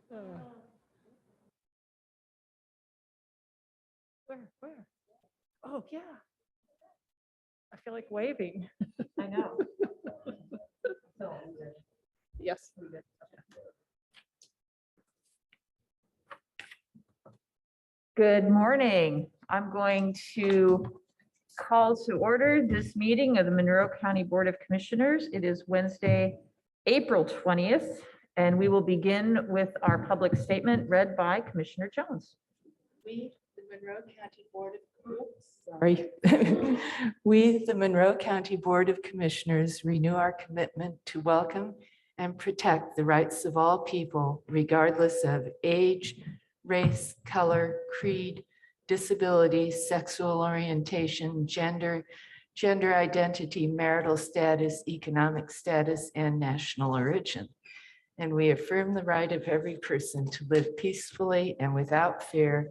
Where? Oh, yeah. I feel like waving. I know. Yes. Good morning. I'm going to call to order this meeting of the Monroe County Board of Commissioners. It is Wednesday, April 20th, and we will begin with our public statement read by Commissioner Jones. We, the Monroe County Board of Commissioners, renew our commitment to welcome and protect the rights of all people, regardless of age, race, color, creed, disability, sexual orientation, gender identity, marital status, economic status, and national origin. And we affirm the right of every person to live peacefully and without fear.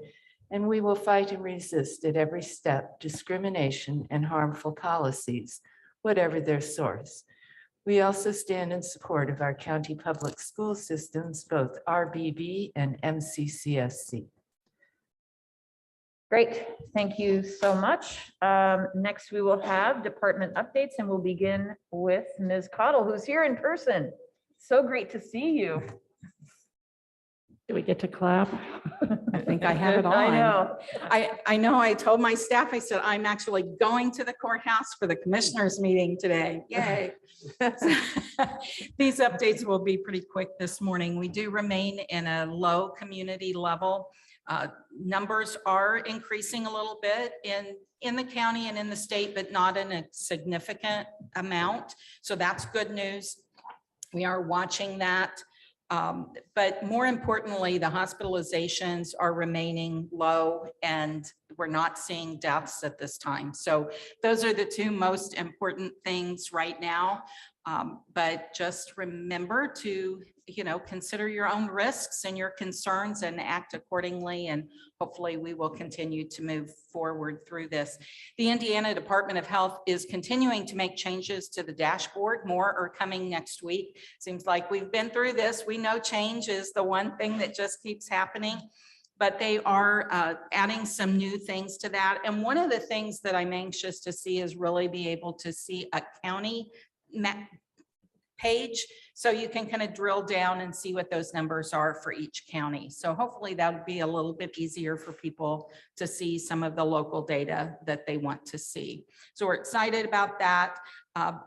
And we will fight and resist at every step discrimination and harmful policies, whatever their source. We also stand in support of our county public school systems, both RBB and MCCSC. Great, thank you so much. Next, we will have department updates, and we'll begin with Ms. Cottle, who's here in person. So great to see you. Do we get to clap? I think I have it on. I know. I know I told my staff, I said, I'm actually going to the courthouse for the commissioners meeting today. Yay. These updates will be pretty quick this morning. We do remain in a low community level. Numbers are increasing a little bit in the county and in the state, but not in a significant amount. So that's good news. We are watching that. But more importantly, the hospitalizations are remaining low and we're not seeing deaths at this time. So those are the two most important things right now. But just remember to, consider your own risks and your concerns and act accordingly. And hopefully we will continue to move forward through this. The Indiana Department of Health is continuing to make changes to the dashboard. More are coming next week. Seems like we've been through this. We know change is the one thing that just keeps happening, but they are adding some new things to that. And one of the things that I'm anxious to see is really be able to see a county map page, so you can kind of drill down and see what those numbers are for each county. So hopefully that would be a little bit easier for people to see some of the local data that they want to see. So we're excited about that.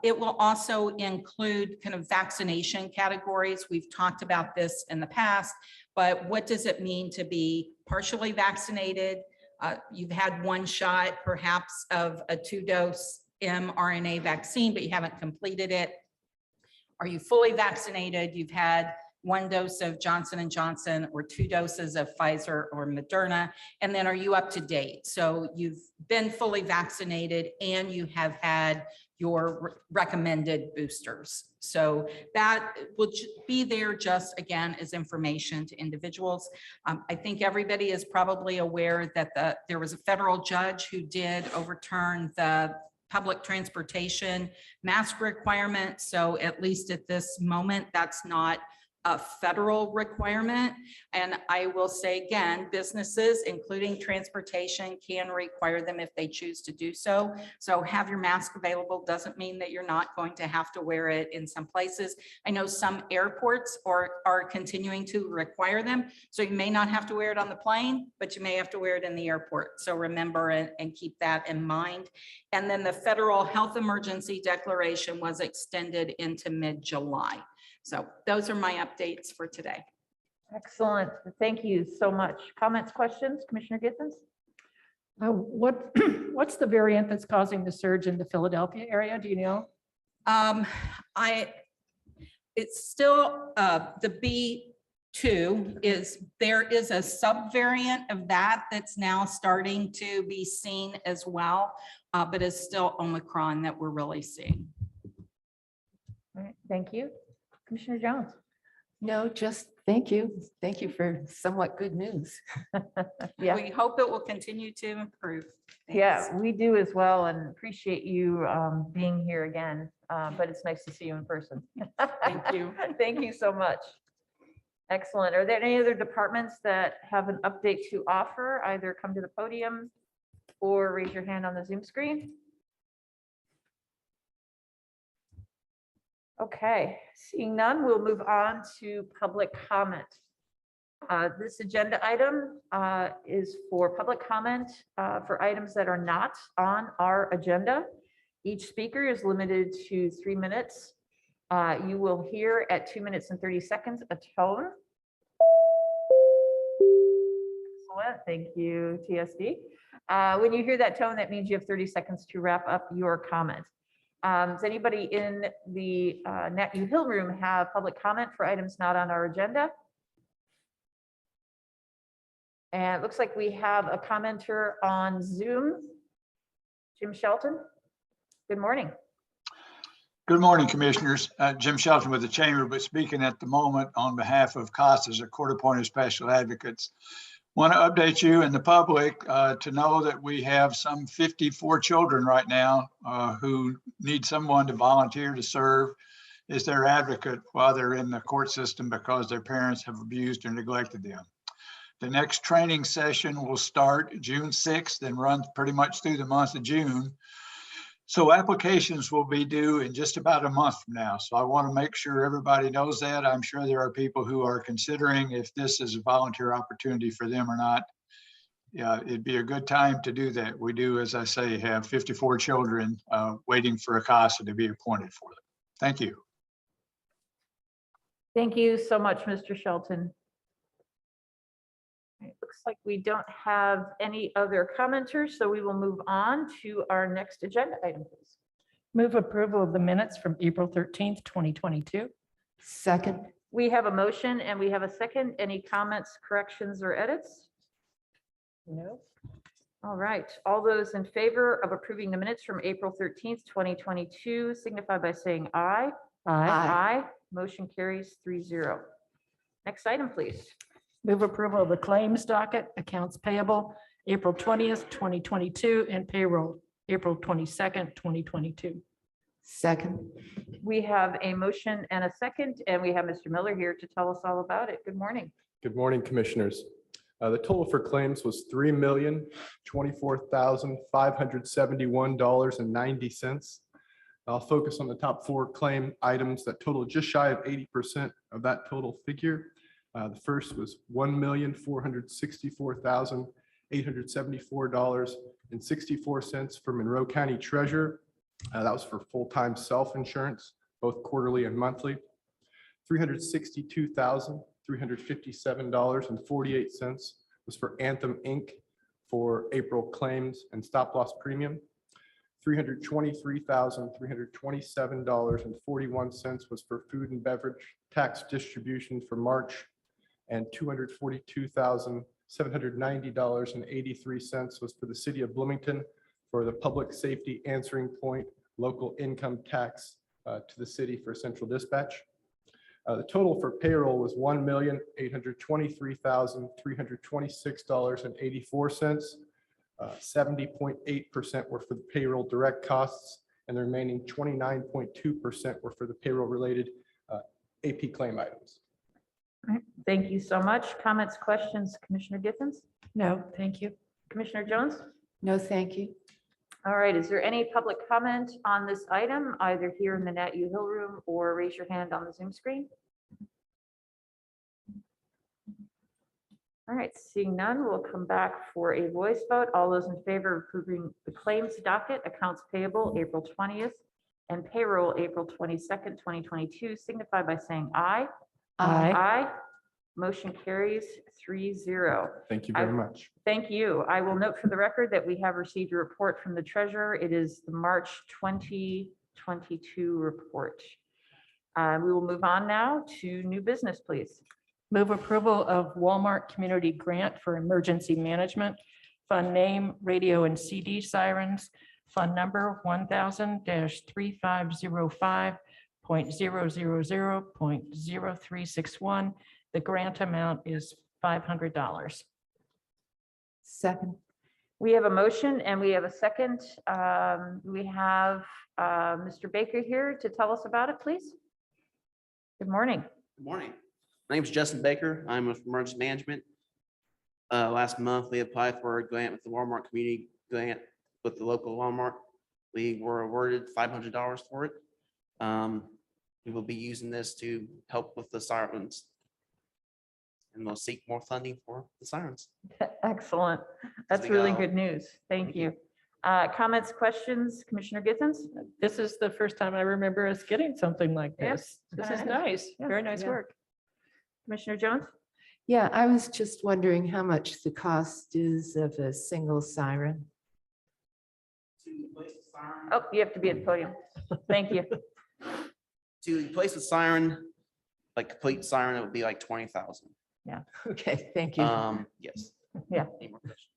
It will also include kind of vaccination categories. We've talked about this in the past, but what does it mean to be partially vaccinated? You've had one shot perhaps of a 2-dose mRNA vaccine, but you haven't completed it. Are you fully vaccinated? You've had 1 dose of Johnson & Johnson or 2 doses of Pfizer or Moderna, and then are you up to date? So you've been fully vaccinated and you have had your recommended boosters. So that will be there just again as information to individuals. I think everybody is probably aware that there was a federal judge who did overturn the public transportation mask requirement. So at least at this moment, that's not a federal requirement. And I will say again, businesses, including transportation, can require them if they choose to do so. So have your mask available doesn't mean that you're not going to have to wear it in some places. I know some airports are continuing to require them. So you may not have to wear it on the plane, but you may have to wear it in the airport. So remember and keep that in mind. And then the federal health emergency declaration was extended into mid-July. So those are my updates for today. Excellent. Thank you so much. Comments, questions, Commissioner Githens? What's the variant that's causing the surge in the Philadelphia area? Do you know? It's still the B2 there is a subvariant of that that's now starting to be seen as well, but it's still Omicron that we're really seeing. All right, thank you. Commissioner Jones? No, just thank you. Thank you for somewhat good news. Yeah. We hope it will continue to improve. Thanks. Yeah, we do as well, and appreciate you being here again, but it's nice to see you in person. Thank you. Thank you so much. Excellent. Are there any other departments that have an update to offer? Either come to the podium or raise your hand on the Zoom screen. Okay, seeing none, we'll move on to public comment. This agenda item is for public comment for items that are not on our agenda. Each speaker is limited to 3 minutes. You will hear at 2 minutes and 30 seconds a tone. Excellent, thank you, TSD. When you hear that tone, that means you have 30 seconds to wrap up your comment. Does anybody in the Nat U Hill room have public comment for items not on our agenda? And it looks like we have a commenter on Zoom. Jim Shelton, good morning. Good morning, Commissioners. Jim Shelton with the Chamber, but speaking at the moment on behalf of CASA's, or Court-Appointed Special Advocates. Want to update you and the public to know that we have some 54 children right now who need someone to volunteer to serve as their advocate while they're in the court system because their parents have abused or neglected them. The next training session will start June 6th and run pretty much through the month of June. So applications will be due in just about a month from now. So I want to make sure everybody knows that. I'm sure there are people who are considering if this is a volunteer opportunity for them or not. Yeah, it'd be a good time to do that. We do, as I say, have 54 children waiting for a CASA to be appointed for them. Thank you. Thank you so much, Mr. Shelton. It looks like we don't have any other commenters, so we will move on to our next agenda item, please. Move approval of the minutes from April 13th, 2022. Second. We have a motion and we have a second. Any comments, corrections, or edits? No. All right. All those in favor of approving the minutes from April 13th, 2022 signify by saying aye. Aye. Aye. Motion carries 3-0. Next item, please. Move approval of the claims docket, accounts payable, April 20th, 2022, and payroll, April 22nd, 2022. Second. We have a motion and a second, and we have Mr. Miller here to tell us all about it. Good morning. Good morning, Commissioners. The total for claims was $3,024,571.90. I'll focus on the top 4 claim items that total just shy of 80% of that total figure. The first was $1,464,874.64 for Monroe County Treasurer. That was for full-time self-insurance, both quarterly and monthly. $362,357.48 was for Anthem Inc. for April claims and stop-loss premium. $323,327.41 was for food and beverage tax distribution for March, and $242,790.83 was for the city of Bloomington for the public safety answering point local income tax to the city for central dispatch. The total for payroll was $1,823,326.84. 70.8% were for the payroll direct costs, and the remaining 29.2% were for the payroll related AP claim items. All right. Thank you so much. Comments, questions, Commissioner Githens? No, thank you. Commissioner Jones? No, thank you. All right. Is there any public comment on this item, either here in the Nat U Hill room or raise your hand on the Zoom screen? All right, seeing none, we'll come back for a voice vote. All those in favor of approving the claims docket, accounts payable April 20th, and payroll April 22nd, 2022, signify by saying aye. Aye. Aye. Motion carries 3-0. Thank you very much. Thank you. I will note for the record that we have received a report from the treasurer. It is the March 2022 report. We will move on now to new business, please. Move approval of Walmart Community Grant for Emergency Management, Fund Name, Radio and CD Sirens, Fund Number 1000-350.000.0361. The grant amount is $500. Second. We have a motion and we have a second. We have Mr. Baker here to tell us about it, please. Good morning. Good morning. My name is Justin Baker. I'm with Emergency Management. Last month, we applied for a grant with the Walmart Community Grant with the local Walmart. We were awarded $500 for it. We will be using this to help with the sirens. And we'll seek more funding for the sirens. Excellent. That's we really go. good news. Thank Thank you. you. Comments, questions, Commissioner Githens? This is the first time I remember us getting something like Yeah. this. This is nice. Yeah. Very nice Yeah. work. Commissioner Jones? Yeah, I was just wondering how much the cost is of a single siren. To replace the siren. Oh, you have to be at the podium. Thank you. To replace the siren, like complete siren, it would be like 20,000. Okay, thank you. Yes. Yeah. Any more questions?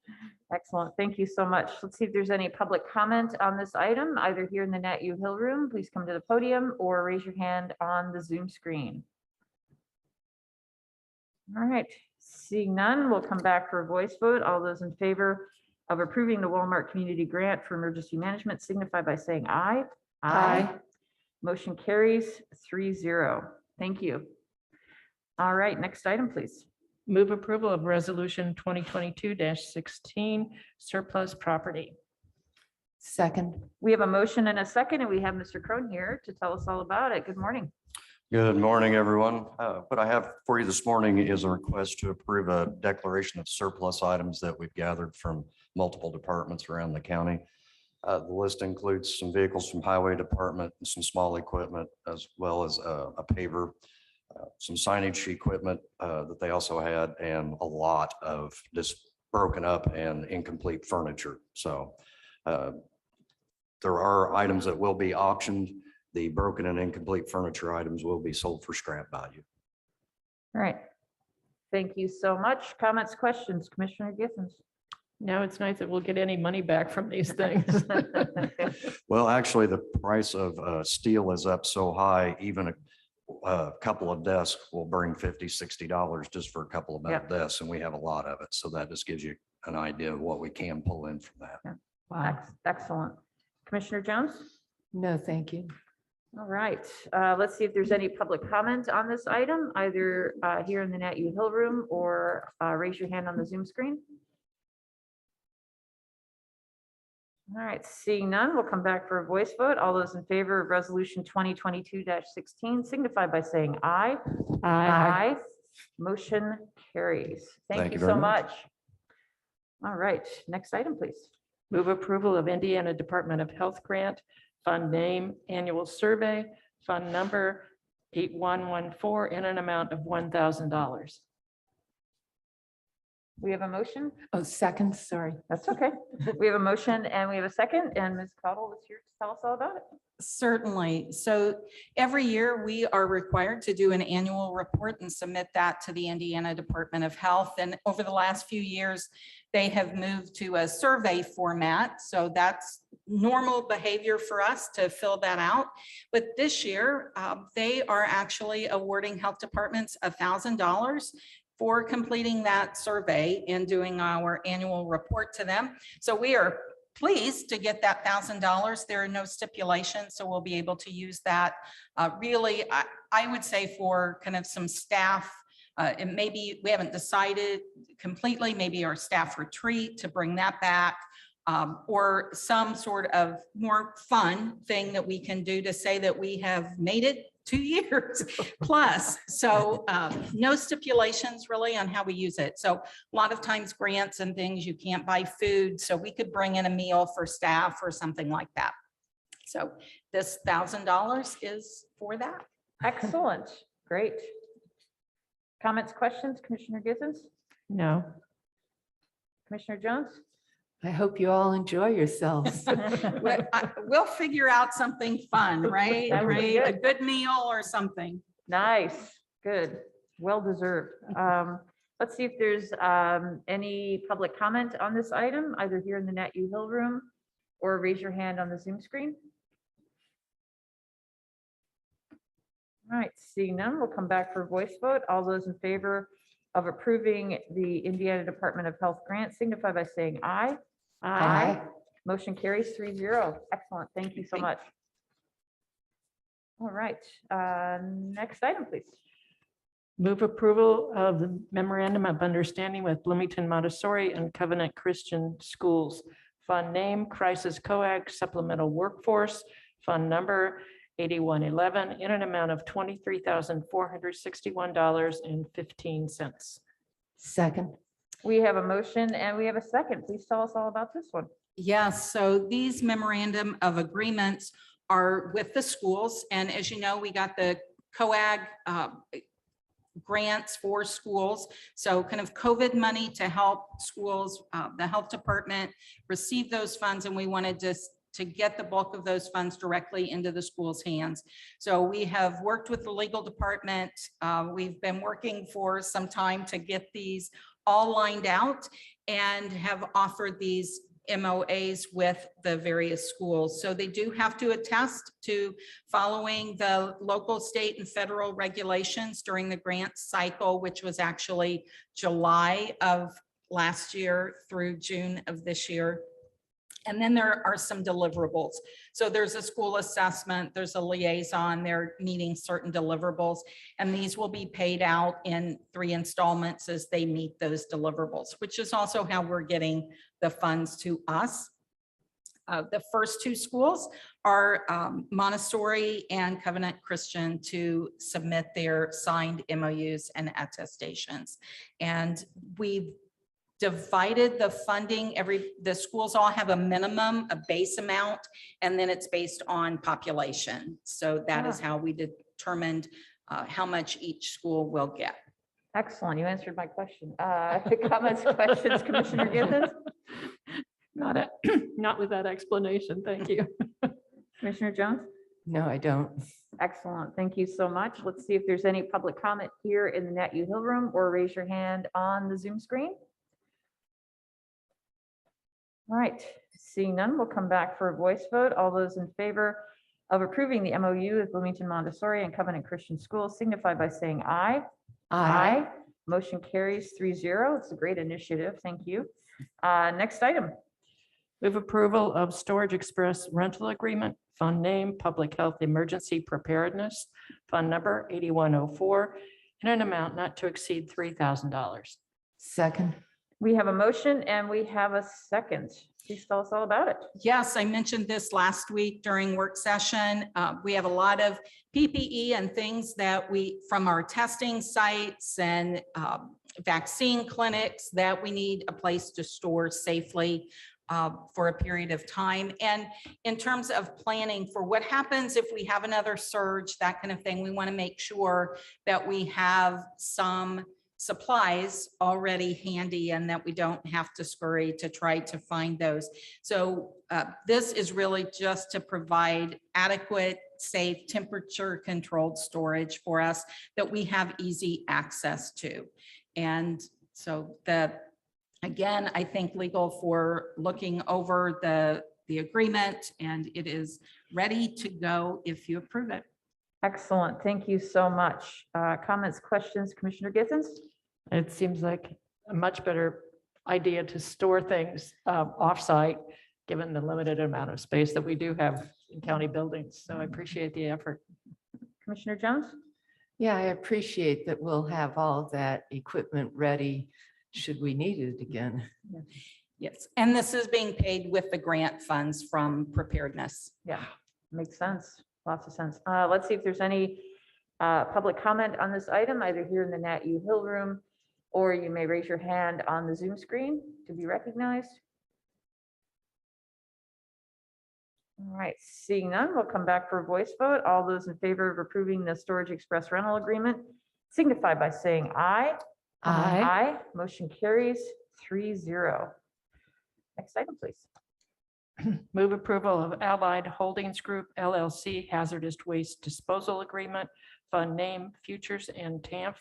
Excellent. Thank you so much. Let's see if there's any public comment on this item, either here in the Nat U Hill Room. Please come to the podium or raise your hand on the Zoom screen. All right, seeing none, we'll come back for a voice vote. All those in favor of approving the Walmart Community Grant for Emergency Management signify by saying aye. Aye. Motion carries 3-0. Thank you. All right, next item, please. Move approval of resolution 2022-16 surplus property. Second, We have a motion and a second, and we have Mr. Crone here to tell us all about it. Good morning. Good morning, everyone. What I have for you this morning is a request to approve a declaration of surplus items that we've gathered from multiple departments around the county. The list includes some vehicles from Highway Department and some small equipment, as well as a paver, some signage equipment that they also had, and a lot of just broken up and incomplete furniture. So there are items that will be auctioned. The broken and incomplete furniture items will be sold for scrap value. All right. Thank you so much. Comments, questions, Commissioner Githens? Now it's nice that we'll get any money back from these things. Well, actually, the price of steel is up so high, even a couple of desks will bring $50, $60 just for a couple of metal desks, and we have a lot of it. So that just gives you an idea of what we can pull in from that. wow, Excellent. Commissioner Jones? no, thank you. All right, let's see if there's any public comment on this item, either here in the Nat U Hill Room or raise your hand on the Zoom screen. All right, seeing none, we'll come back for a voice vote. All those in favor of resolution 2022-16 signify by saying aye. Aye. Motion carries. Thank Thank you you so very much. much. All right, next item, please. Move approval of Indiana Department of Health grant, fund name, annual survey, fund number 8114, in an amount of $1,000. We have a motion. Oh, second, sorry. That's okay. We have a motion and we have a second, and Ms. Cottle is here to tell us all about it. Certainly. So every year we are required to do an annual report and submit that to the Indiana Department of Health. And over the last few years, they have moved to a survey format. So that's normal behavior for us to fill that out. But this year, they are actually awarding health departments $1,000 for completing that survey and doing our annual report to them. So we are pleased to get that $1,000. There are no stipulations, so we'll be able to use that. Really, I would say for kind of some staff, and maybe we haven't decided completely, maybe our staff retreat to bring that back, or some sort of more fun thing that we can do to say that we have made it 2 years plus. So no stipulations really on how we use it. So a lot of times grants and things, you can't buy food. So we could bring in a meal for staff or something like that. So this $1,000 is for that. Excellent. Great. Comments, questions, Commissioner Githens? No. Commissioner Jones? I hope you all enjoy yourselves. We'll figure out something fun, right? That would be Right? A good. good meal or something. Nice, good, well deserved. Let's see if there's any public comment on this item, either here in the Nat U Hill Room or raise your hand on the Zoom screen. All right, seeing none, we'll come back for a voice vote. All those in favor of approving the Indiana Department of Health grant signify by saying aye. Aye. Motion carries 3-0. Excellent, thank you so much. All right, next item, please. Move approval of the memorandum of understanding with Bloomington Montessori and Covenant Christian Schools. Fund name Crisis Coag Supplemental Workforce, fund number 8111, in an amount of $23,461.15. Second. We have a motion and we have a second. Please tell us all about this one. Yes, so these memorandum of agreements are with the schools. And as you know, we got the COAG grants for schools. So kind of COVID money to help schools, the health department receive those funds. And we wanted to get the bulk of those funds directly into the school's hands. So we have worked with the legal department. We've been working for some time to get these all lined out and have offered these MOAs with the various schools. So they do have to attest to following the local, state, and federal regulations during the grant cycle, which was actually July of last year through June of this year. And then there are some deliverables. So there's a school assessment, there's a liaison, they're meeting certain deliverables, and these will be paid out in 3 installments as they meet those deliverables, which is also how we're getting the funds to us. The first 2 schools are Montessori and Covenant Christian to submit their signed MOUs and attestations. And we've divided the funding. The schools all have a minimum, a base amount, and then it's based on population. So that is how we determined how much each school will get. Excellent. You answered my question. Comments, questions, Commissioner Githens? Not with that explanation. Thank you. Commissioner Jones? No, I don't. Excellent. Thank you so much. Let's see if there's any public comment here in the Nat U Hill room, or raise your hand on the Zoom screen. All right, seeing none, we'll come back for a voice vote. All those in favor of approving the MOU with Bloomington Montessori and Covenant Christian Schools signify by saying aye. Aye. Motion carries 3-0. It's a great initiative. Thank you. Next item. Move approval of Storage Express rental agreement, fund name Public Health Emergency Preparedness, fund number 8104, in an amount not to exceed $3,000. Second. We have a motion and we have a second. Please tell us all about it. Yes, I mentioned this last week during work session. We have a lot of PPE and things that from our testing sites and vaccine clinics that we need a place to store safely for a period of time. And in terms of planning for what happens if we have another surge, that kind of thing, we want to make sure that we have some supplies already handy and that we don't have to scurry to try to find those. So this is really just to provide adequate, safe, temperature controlled storage for us that we have easy access to. And so again, I thank legal for looking over the agreement, and it is ready to go if you approve it. Excellent. Thank you so much. Comments, questions, Commissioner Githens? It seems like a much better idea to store things offsite, given the limited amount of space that we do have in county buildings. So I appreciate the effort. Commissioner Jones? Yeah, I appreciate that we'll have all that equipment ready should we need it again. Yes, and this is being paid with the grant funds from preparedness. Yeah, makes sense. Lots of sense. Let's see if there's any public comment on this item, either here in the Nat U Hill room, or you may raise your hand on the Zoom screen to be recognized. All right, seeing none, we'll come back for a voice vote. All those in favor of approving the Storage Express rental agreement signify by saying aye. Aye. Aye. Motion carries 3-0. Next item, please. Move approval of Allied Holdings Group LLC Hazardous Waste Disposal Agreement, fund name Futures and TAMF,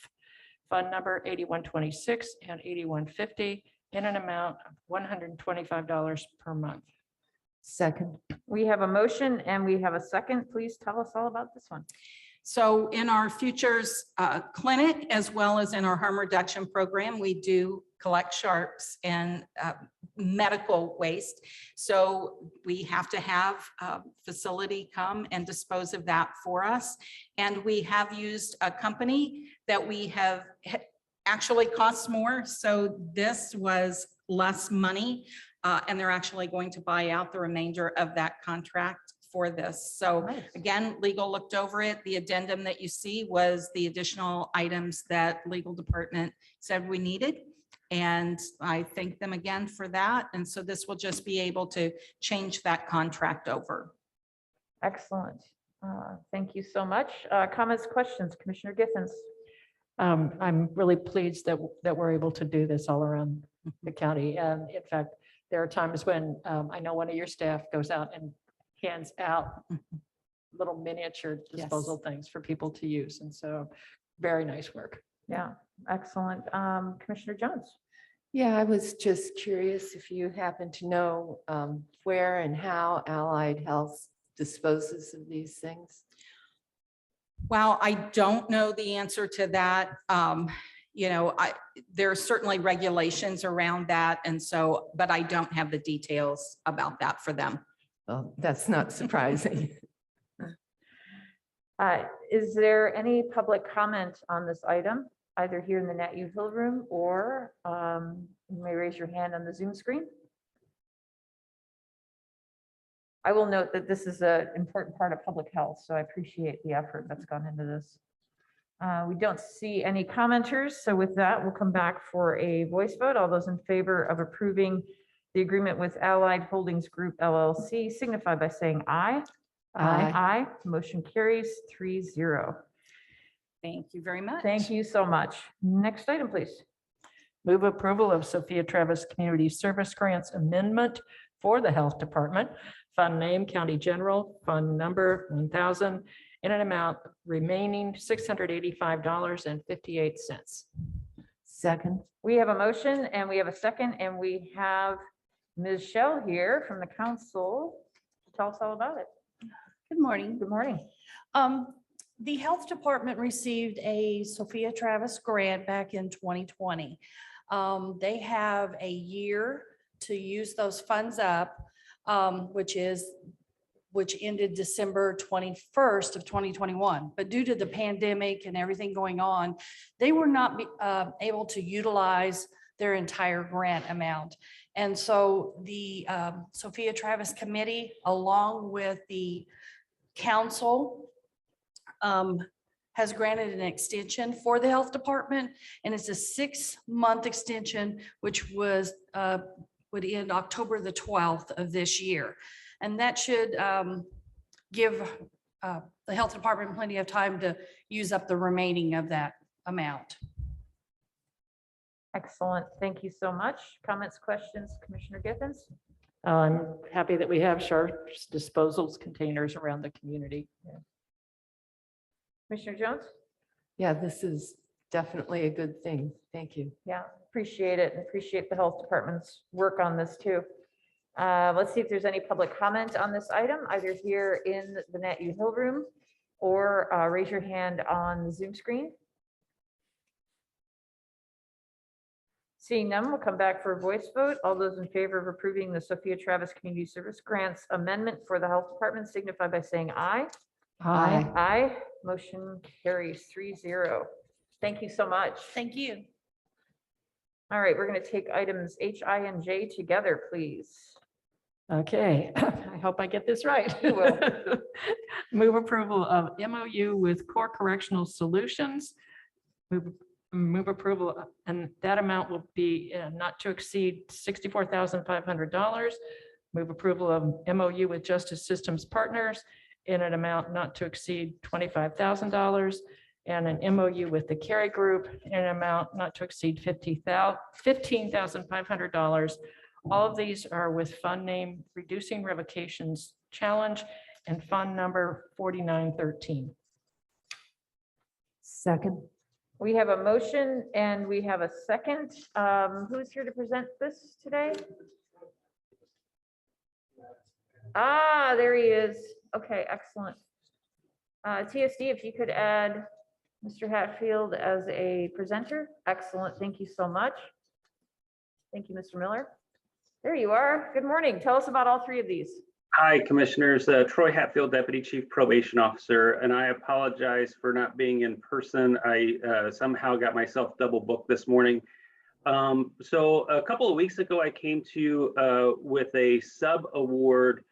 fund number 8126 and 8150, in an amount of $125 per month. Second. We have a motion and we have a second. Please tell us all about this one. So in our futures clinic, as well as in our harm reduction program, we do collect sharps and medical waste. So we have to have a facility come and dispose of that for us. And we have used a company that we have actually costs more. So this was less money. And they're actually going to buy out the remainder of that contract for this. So Nice. again, legal looked over it. The addendum that you see was the additional items that legal department said we needed. And I thank them again for that. And so this will just be able to change that contract over. Excellent. Thank you so much. Comments, questions, Commissioner Githens? I'm really pleased that we're able to do this all around the county. And in fact, there are times when I know one of your staff goes out and hands out little miniature disposal things for people to use. And so very nice work. Yeah, excellent. Commissioner Jones? Yeah, I was just curious if you happen to know where and how Allied Health disposes of these things. Well, I don't know the answer to that. You know, there are certainly regulations around that. And so, but I don't have the details about that for them. Well, that's not surprising. Is there any public comment on this item, either here in the Nat U Hill Room or you may raise your hand on the Zoom screen? I will note that this is an important part of public health, so I appreciate the effort that's gone into this. We don't see any commenters, so with that, we'll come back for a voice vote. All those in favor of approving the agreement with Allied Holdings Group LLC signify by saying aye. Aye. Aye. Motion carries 3-0. Thank you very much. Thank you so much. Next item, please. Move approval of Sophia Travis Community Service Grants Amendment for the Health Department. Fund name County General, fund number 1,000, in an amount remaining $685.58. Second. We have a motion and we have a second, and we have Ms. Shell here from the council to tell us all about it. Good morning. Good morning. The Health Department received a Sophia Travis grant back in 2020. They have a year to use those funds up, which ended December 21st of 2021. But due to the pandemic and everything going on, they were not able to utilize their entire grant amount. And so the Sophia Travis Committee, along with the council, has granted an extension for the Health Department, and it's a 6-month extension, which would end October the 12th of this year. And that should give the Health Department plenty of time to use up the remaining of that amount. Excellent. Thank you so much. Comments, questions, Commissioner Githens? I'm happy that we have sharps disposals containers around the community. Commissioner Jones? Yeah, this is definitely a good thing. Thank you. Yeah, appreciate it, and appreciate the Health Department's work on this too. Let's see if there's any public comment on this item, either here in the Nat U Hill Room or raise your hand on the Zoom screen. Seeing none, we'll come back for a voice vote. All those in favor of approving the Sophia Travis Community Service Grants Amendment for the Health Department signify by saying aye. Aye. Aye. Motion carries 3-0. Thank you so much. Thank you. All right, we're going to take items H, I, and J together, please. Okay, I hope I get this right. You will. Move approval of MOU with Core Correctional Solutions. Move approval, and that amount will be not to exceed $64,500. Move approval of MOU with Justice Systems Partners in an amount not to exceed $25,000, and an MOU with the Carey Group in an amount not to exceed $15,500. All of these are with fund name Reducing Revocations Challenge and fund number 4913. Second. We have a motion and we have a second. Who's here to present this today? Ah, there he is. Okay, excellent. TSD, if you could add Mr. Hatfield as a presenter. Excellent. Thank you so much. Thank you, Mr. Miller. There you are. Good morning. Tell us about all three of these. Hi, Commissioners. Troy Hatfield, Deputy Chief Probation Officer, and I apologize for not being in person. I somehow got myself double booked this morning. So a couple of weeks ago, I came to you with a sub-award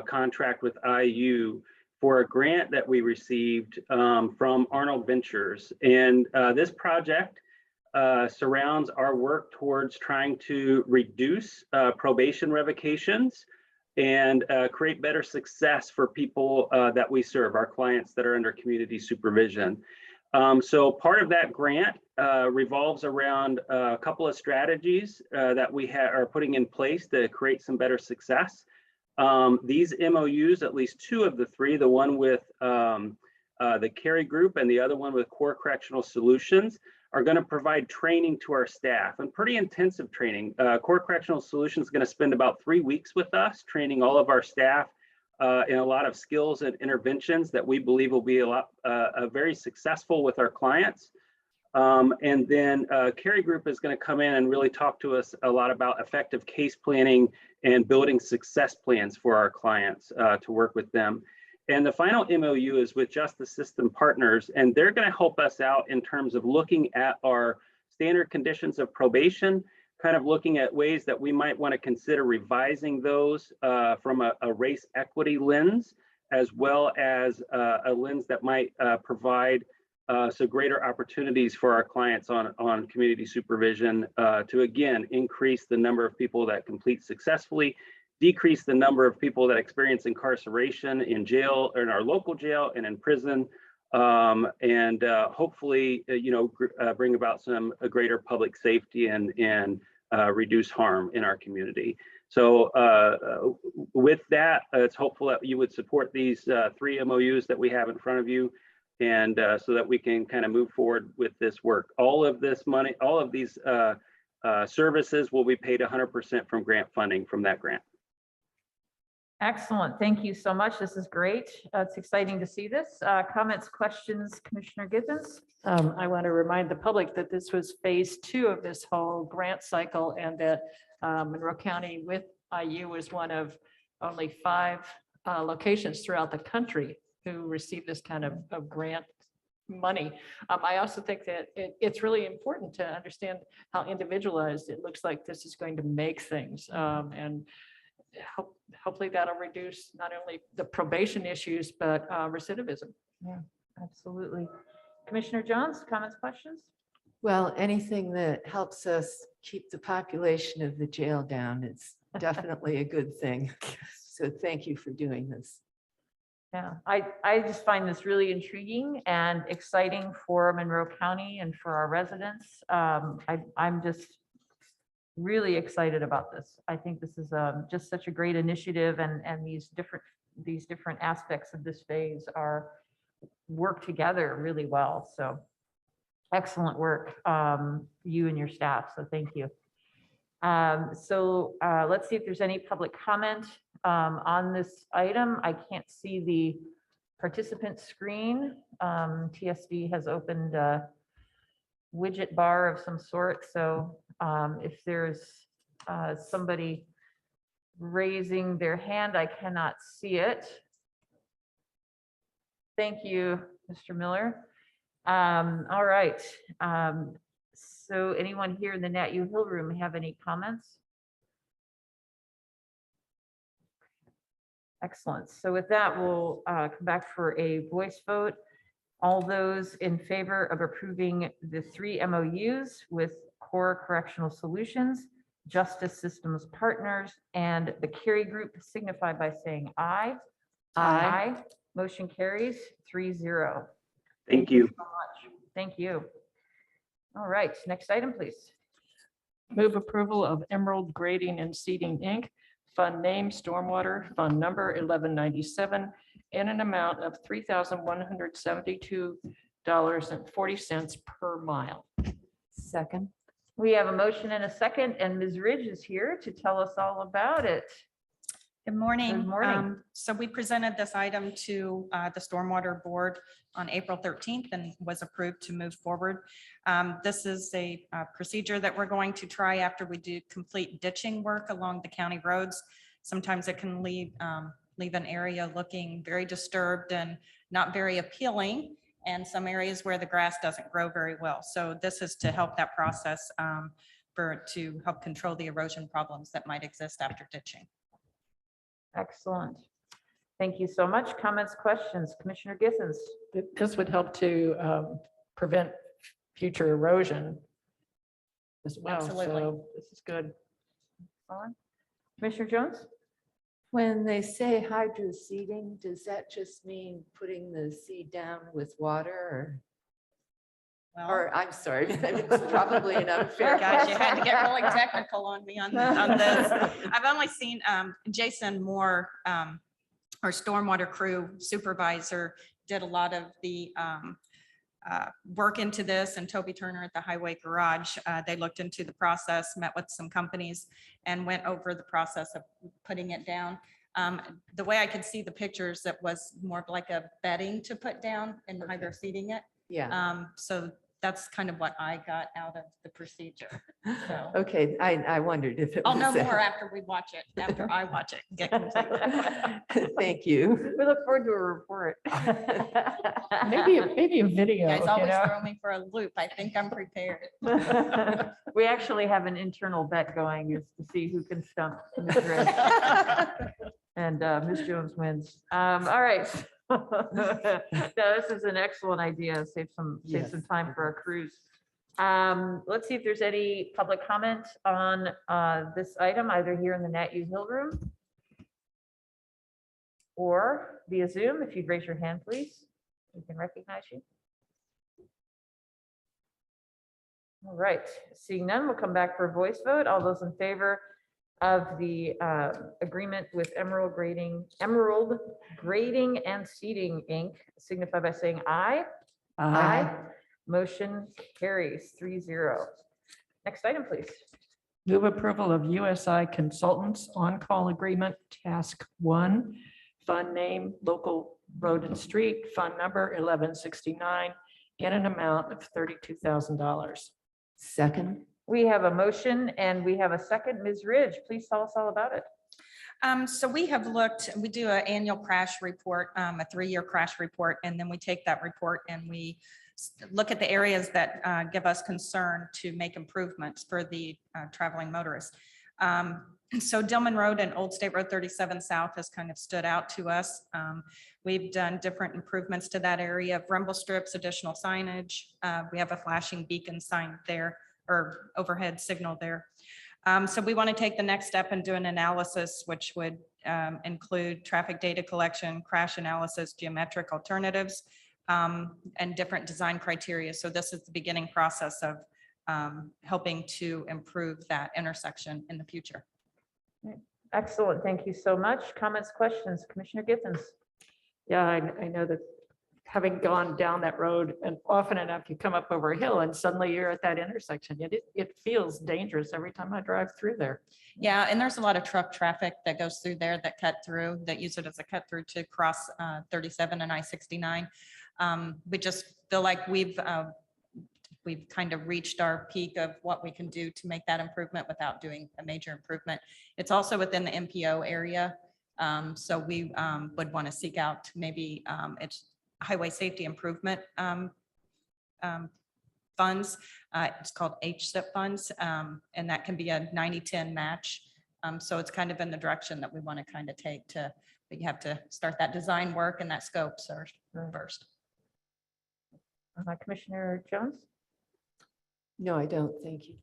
contract with IU for a grant that we received from Arnold Ventures. And this project surrounds our work towards trying to reduce probation revocations and create better success for people that we serve, our clients that are under community supervision. So part of that grant revolves around a couple of strategies that we are putting in place to create some better success. These MOUs, at least two of the three, the one with the Cary Group and the other one with Core Correctional Solutions, are going to provide training to our staff, and pretty intensive training. Core Correctional Solutions is going to spend about 3 weeks with us, training all of our staff in a lot of skills and interventions that we believe will be very successful with our clients. And then Cary Group is going to come in and really talk to us a lot about effective case planning and building success plans for our clients to work with them. And the final MOU is with Justice System Partners, and they're going to help us out in terms of looking at our standard conditions of probation, kind of looking at ways that we might want to consider revising those from a race equity lens, as well as a lens that might provide so greater opportunities for our clients on community supervision to, again, increase the number of people that complete successfully, decrease the number of people that experience incarceration in jail, or in our local jail and in prison, and hopefully, bring about some greater public safety and reduce harm in our community. So with that, it's hopeful that you would support these 3 MOUs that we have in front of you, and so that we can kind of move forward with this work. All of this money, all of these services will be paid 100% from grant funding from that grant. Excellent. Thank you so much. This is great. It's exciting to see this. Comments, questions, Commissioner Gibbons? I want to remind the public that this was phase 2 of this whole grant cycle, and that Monroe County with IU was one of only 5 locations throughout the country who received this kind of grant money. I also think that it's really important to understand how individualized it looks like this is going to make things. And hopefully that'll reduce not only the probation issues, but recidivism. Yeah, absolutely. Commissioner Johns, comments, questions? Well, anything that helps us keep the population of the jail down is definitely a good thing. So thank you for doing this. Yeah, I just find this really intriguing and exciting for Monroe County and for our residents. I'm just really excited about this. I think this is just such a great initiative, and these different aspects of this phase work together really well. So excellent work, you and your staff. So thank you. Let's see if there's any public comment on this item. I can't see the participant screen. TSD has opened a widget bar of some sort. So if there's somebody raising their hand, I cannot see it. Thank you, Mr. Miller. All right. So anyone here in the Nat U Hill room have any comments? Excellent. So with that, we'll come back for a voice vote. All those in favor of approving the 3 MOUs with Core Correctional Solutions, Justice Systems Partners, and the Cary Group signify by saying aye. Aye. Motion carries 3-0. Thank you. So much. Thank you. All right, next item, please. Move approval of Emerald Grading and Seeding, Inc., fund name Stormwater, fund number 1197, in an amount of $3,172.40 per mile. Second. We have a motion and a second, and Ms. Ridge is here to tell us all about it. Good morning. Good morning. So we presented this item to the Stormwater Board on April 13th and was approved to move forward. This is a procedure that we're going to try after we do complete ditching work along the county roads. Sometimes it can leave an area looking very disturbed and not very appealing, and some areas where the grass doesn't grow very well. So this is to help that process to help control the erosion problems that might exist after ditching. Excellent. Thank you so much. Comments, questions? Commissioner Githens. This would help to prevent future erosion as well. Absolutely. So this is good. Commissioner Jones? When they say hydro seeding, does that just mean putting the seed down with water or I'm sorry, it's probably an unfair. Gosh, you had to get really technical on me on this. I've only seen Jason Moore, our stormwater crew supervisor, did a lot of the work into this, and Toby Turner at the Highway Garage. They looked into the process, met with some companies, and went over the process of putting it down. The way I could see the pictures, it was more of like a bedding to put down and hydro seeding it. Yeah, So that's kind of what I got out of the procedure. So okay, I wondered if it I'll was. know that. more after we watch it, after I watch it. Get complete. Thank you. We look forward to a report. Maybe a video. You guys you always know? throw me for a loop. I think I'm prepared. We actually have an internal bet going is to see who can stump Ms. Rich. And Ms. Jones wins. All right. No, this is an excellent idea. Save some time for our cruise. Let's see if there's any public comment on this item, either here in the Nat U Hill Room or via Zoom. If you'd raise your hand, please, we can recognize you. All right, seeing none, we'll come back for a voice vote. All those in favor of the agreement with Emerald Grading and Seeding, Inc., signify by saying aye. Motion carries 3-0. Next item, please. Move approval of USI Consultants on-call agreement, task 1, fund name, local road and street, fund number 1169, in an amount of $32,000. Second, We have a motion and we have a second. Ms. Ridge, please tell us all about it. So we have looked, we do an annual crash report, a 3-year crash report, and then we take that report and we look at the areas that give us concern to make improvements for the traveling motorists. So Dillman Road and Old State Road 37 South has kind of stood out to us. We've done different improvements to that area, rumble strips, additional signage. We have a flashing beacon sign there, or overhead signal there. So we want to take the next step and do an analysis, which would include traffic data collection, crash analysis, geometric alternatives, and different design criteria. So this is the beginning process of helping to improve that intersection in the future. Excellent. Thank you so much. Comments, questions? Commissioner Githens. Yeah, I know that having gone down that road, and often enough you come up over a hill and suddenly you're at that intersection. It feels dangerous every time I drive through there. Yeah, and there's a lot of truck traffic that goes through there that cut through, that use it as a cut through to cross 37 and I-69. We just feel like we've kind of reached our peak of what we can do to make that improvement without doing a major improvement. It's also within the MPO area. So we would want to seek out maybe it's highway safety improvement funds. It's called HSIP funds, and that can be a 90-10 match. So it's kind of in the direction that we want to kind of take to, but you have to start that design work and that scope first. Commissioner Jones. no, I don't, thank you.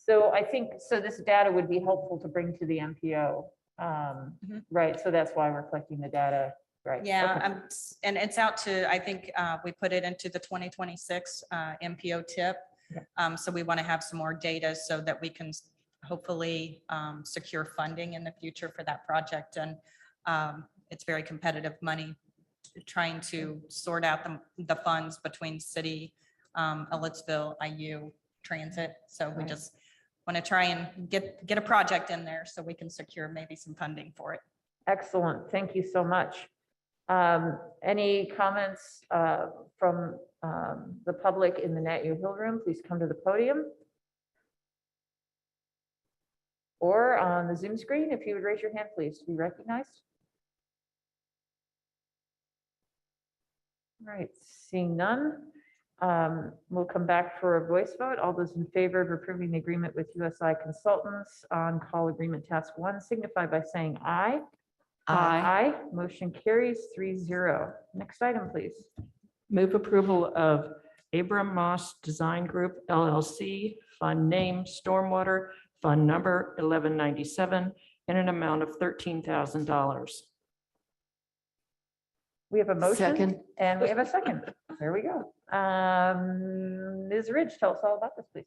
So I think, so this data would be helpful to bring to the MPO. Right, so that's why we're collecting the data, right? Yeah, Okay. and it's out to, I think we put it into the 2026 MPO tip. So we want to have some more data so that we can hopefully secure funding in the future for that project. And it's very competitive money, trying to sort out the funds between city, Ellettsville, IU, transit. So we just want to try and get a project in there so we can secure maybe some funding for it. Excellent. Thank you so much. Any comments from the public in the Nat U Hill Room? Please come to the podium. Or on the Zoom screen, if you would raise your hand, please, to be recognized. All right, seeing none, we'll come back for a voice vote. All those in favor of approving the agreement with USI Consultants on call agreement task 1 signify by saying aye. Aye. Motion carries 3-0. Next item, please. Move approval of Abram Moss Design Group LLC, fund name Stormwater, fund number 1197, in an amount of $13,000. We have a motion Second. and we have a second. There we go. Ms. Ridge, tell us all about this, please.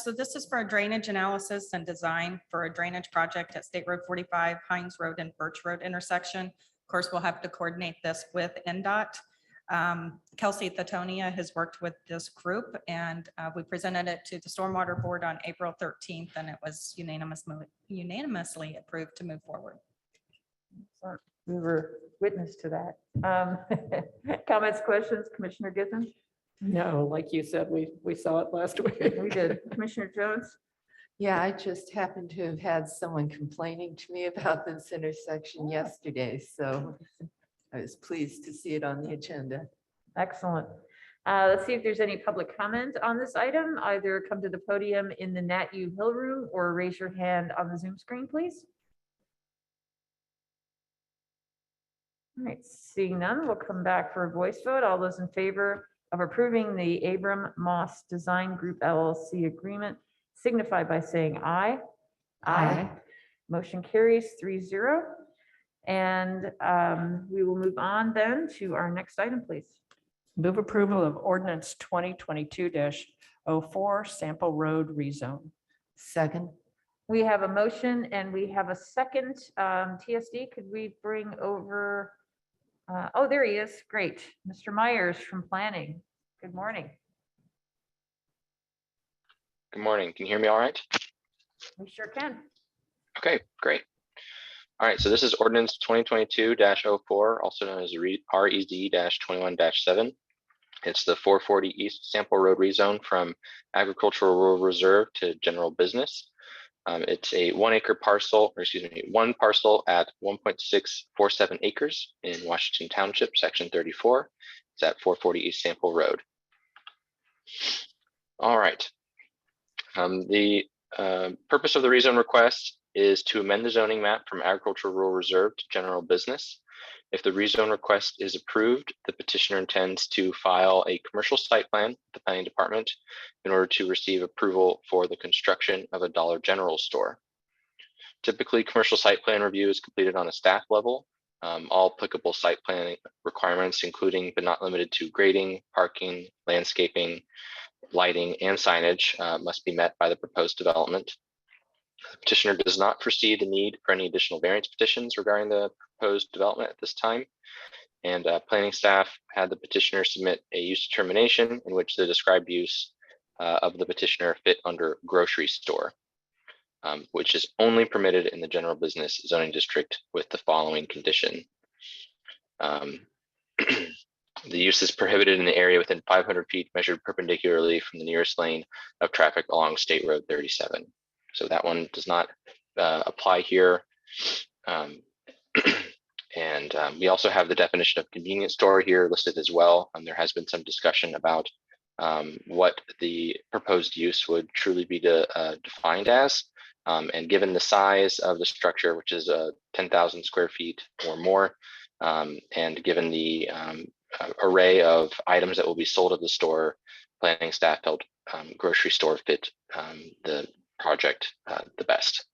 So this is for a drainage analysis and design for a drainage project at State Road 45, Hines Road and Birch Road intersection. Of course, we'll have to coordinate this with NDOT. Kelsey Thetonia has worked with this group, and we presented it to the Stormwater Board on April 13th, and it was unanimously approved to move forward. We were witness to that. Comments, questions, Commissioner Giffen? No, like you said, we saw it last week. We did. Commissioner Jones? Yeah, I just happened to have had someone complaining to me about this intersection yesterday, so I was pleased to see it on the agenda. Excellent. Let's see if there's any public comment on this item. Either come to the podium in the Nat U Hill Room or raise your hand on the Zoom screen, please. All right, seeing none, we'll come back for a voice vote. All those in favor of approving the Abram Moss Design Group LLC agreement signify by saying aye. Aye. Motion carries 3-0. And we will move on then to our next item, please. Move approval of ordinance 2022-04 Sample Road rezone. Second. We have a motion and we have a second. TSD, could we bring over? Oh, there he is. Great. Mr. Myers from Planning. Good morning. Good morning. Can you hear me all right? We sure can. Okay, great. All right, so this is ordinance 2022-04, also known as REZ-21-7. It's the 440 East Sample Road rezone from agricultural rural reserve to general business. It's a 1 acre parcel, or excuse me, one parcel at 1.647 acres in Washington Township, section 34. It's at 440 East Sample Road. All right. The purpose of the rezone request is to amend the zoning map from agricultural rural reserve to general business. If the rezone request is approved, the petitioner intends to file a commercial site plan with the planning department in order to receive approval for the construction of a Dollar General store. Typically, commercial site plan review is completed on a staff level. All applicable site plan requirements, including but not limited to grading, parking, landscaping, lighting, and signage, must be met by the proposed development. The petitioner does not foresee the need for any additional variance petitions regarding the proposed development at this time. And planning staff had the petitioner submit a use determination in which the described use of the petitioner fit under grocery store, which is only permitted in the general business zoning district with the following condition. The use is prohibited in the area within 500 feet measured perpendicularly from the nearest lane of traffic along State Road 37. So that one does not apply here. We also have the definition of convenience store here listed as well. There has been some discussion about what the proposed use would truly be defined as. And given the size of the structure, which is 10,000 square feet or more, and given the array of items that will be sold at the store, planning staff felt grocery store fit the project the best.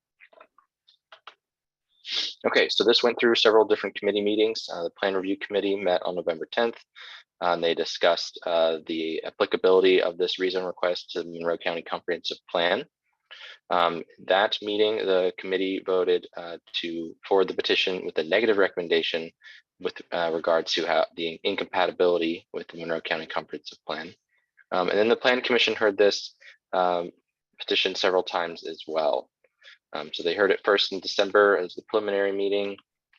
Okay, so this went through several different committee meetings. The Plan Review Committee met on November 10th. They discussed the applicability of this rezone request to the Monroe County Comprehensive Plan. That meeting, the committee voted to forward the petition with a negative recommendation with regards to how the incompatibility with the Monroe County Comprehensive Plan. And then the Plan Commission heard this petition several times as well. So they heard it first in December as the preliminary meeting,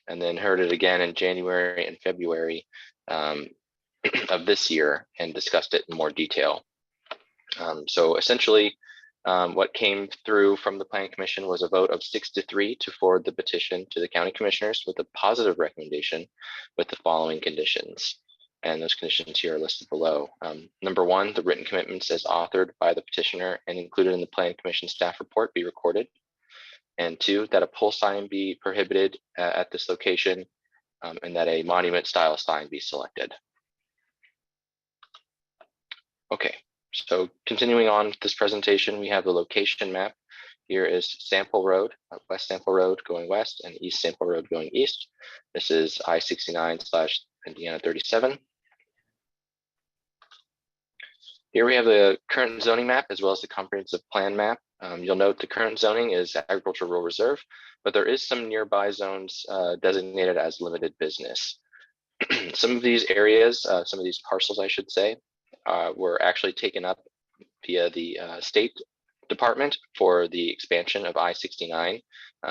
and then heard it again in January and February of this year and discussed it in more detail. So essentially, what came through from the Planning Commission was a vote of 6-3 to forward the petition to the county commissioners with a positive recommendation with the following conditions. And those conditions here are listed below. Number one, the written commitments as authored by the petitioner and included in the Planning Commission staff report be recorded. And two, that a pole sign be prohibited at this location, and that a monument style sign be selected. Okay, so continuing on with this presentation, we have the location map. Here is Sample Road, West Sample Road going west and East Sample Road going east. This is I-69/Indiana 37. Here we have the current zoning map as well as the comprehensive plan map. You'll note the current zoning is agricultural rural reserve, but there is some nearby zones designated as limited business. Some of these areas, some of these parcels, I should say, were actually taken up via the State Department for the expansion of I-69.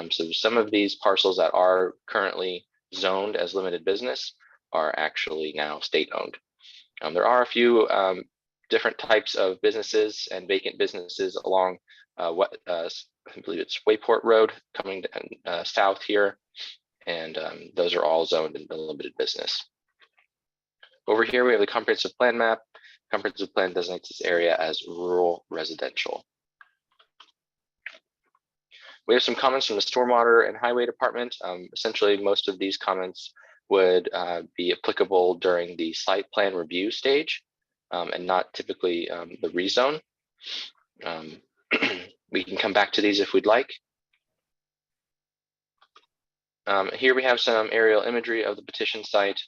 So some of these parcels that are currently zoned as limited business are actually now state-owned. There are a few different types of businesses and vacant businesses along I believe it's Wayport Road coming south here, and those are all zoned in the limited business. Over here, we have the comprehensive plan map. Comprehensive plan designates this area as rural residential. We have some comments from the Stormwater and Highway Department. Essentially, most of these comments would be applicable during the site plan review stage and not typically the rezone. We can come back to these if we'd like. Here we have some aerial imagery of the petition site.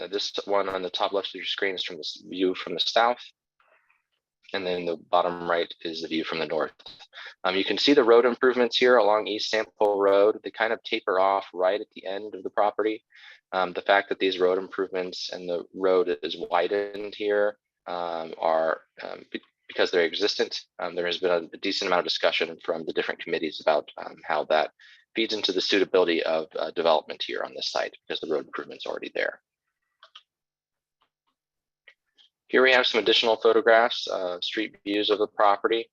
This one on the top left of your screen is from this view from the south. And then the bottom right is the view from the north. You can see the road improvements here along East Sample Road. They kind of taper off right at the end of the property. The fact that these road improvements and the road is widened here are because they're existent. There has been a decent amount of discussion from the different committees about how that feeds into the suitability of development here on this site because the road improvement's already there. Here we have some additional photographs, street views of the property.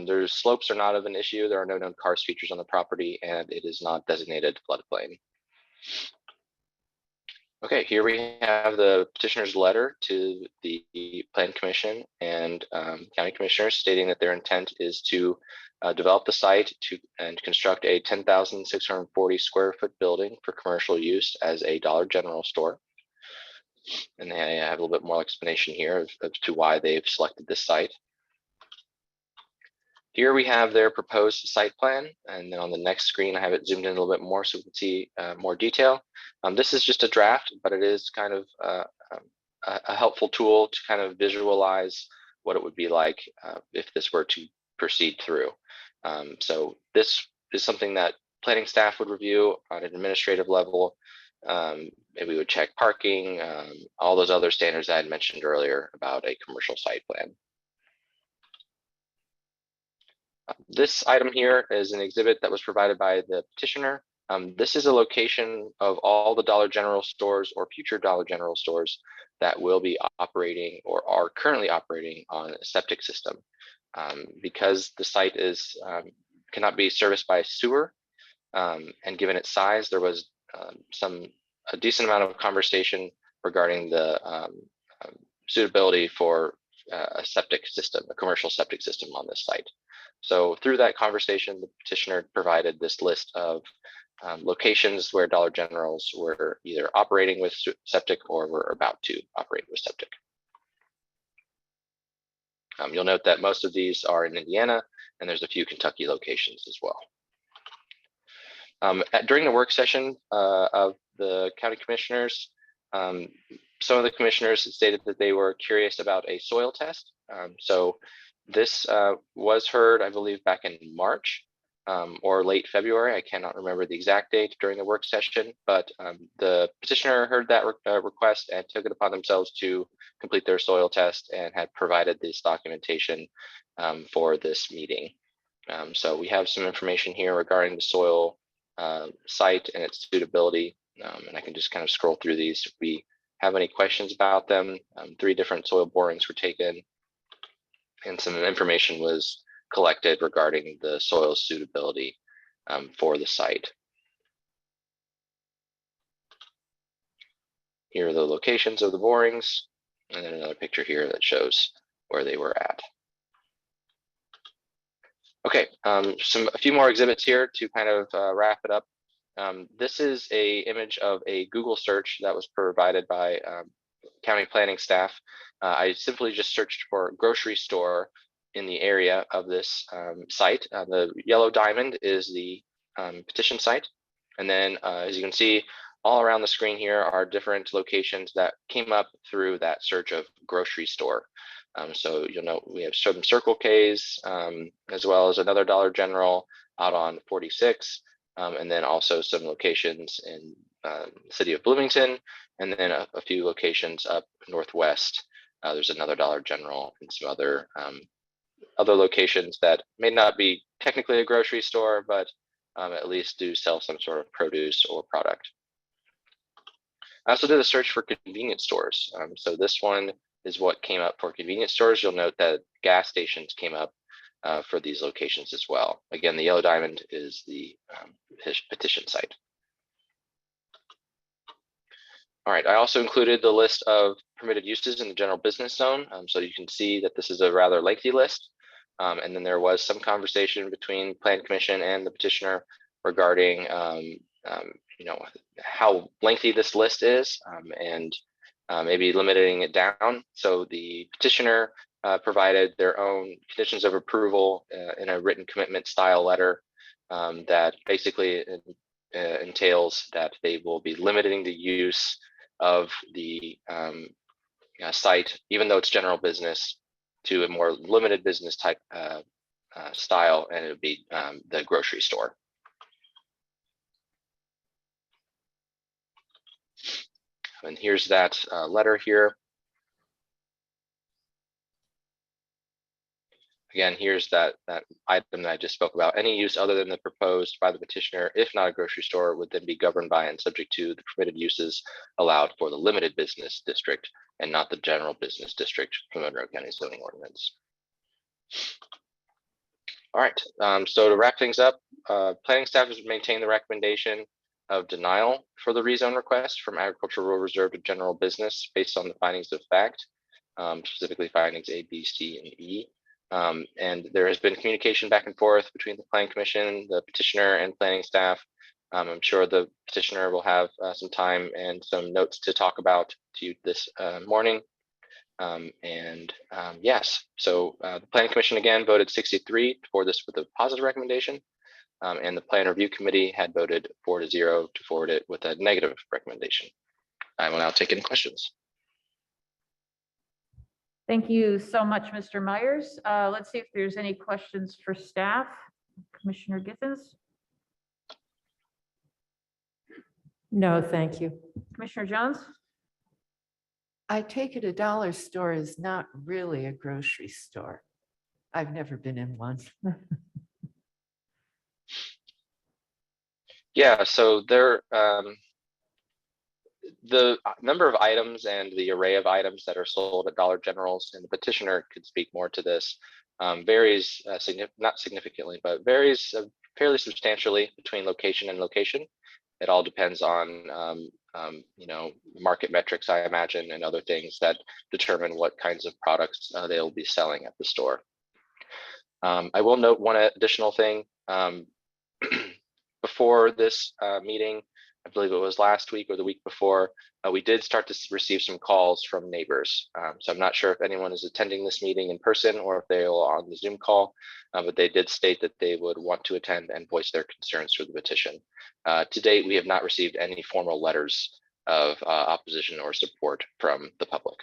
Their slopes are not of an issue. There are no known karst features on the property, and it is not designated floodplain. Okay, here we have the petitioner's letter to the Plan Commission and County Commissioners stating that their intent is to develop the site and construct a 10,640 square foot building for commercial use as a Dollar General store. And they have a little bit more explanation here as to why they've selected this site. Here we have their proposed site plan, and then on the next screen I have it zoomed in a little bit more so we can see more detail. This is just a draft, but it is kind of a helpful tool to kind of visualize what it would be like if this were to proceed through. So this is something that planning staff would review on an administrative level. And we would check parking, all those other standards I had mentioned earlier about a commercial site plan. This item here is an exhibit that was provided by the petitioner. This is a location of all the Dollar General stores or future Dollar General stores that will be operating or are currently operating on a septic system. Because the site is cannot be serviced by sewer, and given its size, there was a decent amount of conversation regarding the suitability for a septic system, a commercial septic system on this site. So through that conversation, the petitioner provided this list of locations where Dollar Generals were either operating with septic or were about to operate with septic. You'll note that most of these are in Indiana, and there's a few Kentucky locations as well. During the work session of the county commissioners, some of the commissioners had stated that they were curious about a soil test. So this was heard, I believe, back in March or late February. I cannot remember the exact date during the work session, but the petitioner heard that request and took it upon themselves to complete their soil test and had provided this documentation for this meeting. So we have some information here regarding the soil site and its suitability. And I can just kind of scroll through these if we have any questions about them. 3 different soil borings were taken, and some information was collected regarding the soil suitability for the site. Here are the locations of the borings, and then another picture here that shows where they were at. Okay, a few more exhibits here to kind of wrap it up. This is a image of a Google search that was provided by county planning staff. I simply just searched for grocery store in the area of this site. The yellow diamond is the petition site. And then as you can see, all around the screen here are different locations that came up through that search of grocery store. So you'll note we have some Circle K's, as well as another Dollar General out on 46, and then also some locations in the city of Bloomington, and then a few locations up northwest. There's another Dollar General and some other locations that may not be technically a grocery store, but at least do sell some sort of produce or product. I also did a search for convenience stores. So this one is what came up for convenience stores. You'll note that gas stations came up for these locations as well. Again, the yellow diamond is the petition site. All right, I also included the list of permitted uses in the general business zone. So you can see that this is a rather lengthy list. And then there was some conversation between Plan Commission and the petitioner regarding how lengthy this list is, and maybe limiting it down. So the petitioner provided their own conditions of approval in a written commitment style letter that basically entails that they will be limiting the use of the site, even though it's general business, to a more limited business type style, and it would be the grocery store. And here's that letter here. Again, here's that item that I just spoke about. Any use other than the proposed by the petitioner, if not a grocery store, would then be governed by and subject to the permitted uses allowed for the limited business district and not the general business district from Monroe County zoning ordinance. All right, so to wrap things up, planning staff has maintained the recommendation of denial for the rezone request from agricultural rural reserve to general business based on the findings of fact, specifically findings A, B, C, and E. And there has been communication back and forth between the Plan Commission, the petitioner, and planning staff. I'm sure the petitioner will have some time and some notes to talk about to you this morning. Yes, so the Planning Commission again voted 63 for this with a positive recommendation. And the Plan Review Committee had voted 4-0 to forward it with a negative recommendation. I will now take any questions. Thank you so much, Mr. Myers. Let's see if there's any questions for staff. Commissioner Githens, No, thank you. Commissioner Jones? I take it a dollar store is not really a grocery store. I've never been in one. Yeah, so there, the number of items and the array of items that are sold at Dollar Generals, and the petitioner could speak more to this, varies not significantly, but varies fairly substantially between location and location. It all depends on market metrics, I imagine, and other things that determine what kinds of products they'll be selling at the store. I will note one additional thing. Before this meeting, I believe it was last week or the week before, we did start to receive some calls from neighbors. So I'm not sure if anyone is attending this meeting in person or if they are on the Zoom call, but they did state that they would want to attend and voice their concerns through the petition. To date, we have not received any formal letters of opposition or support from the public.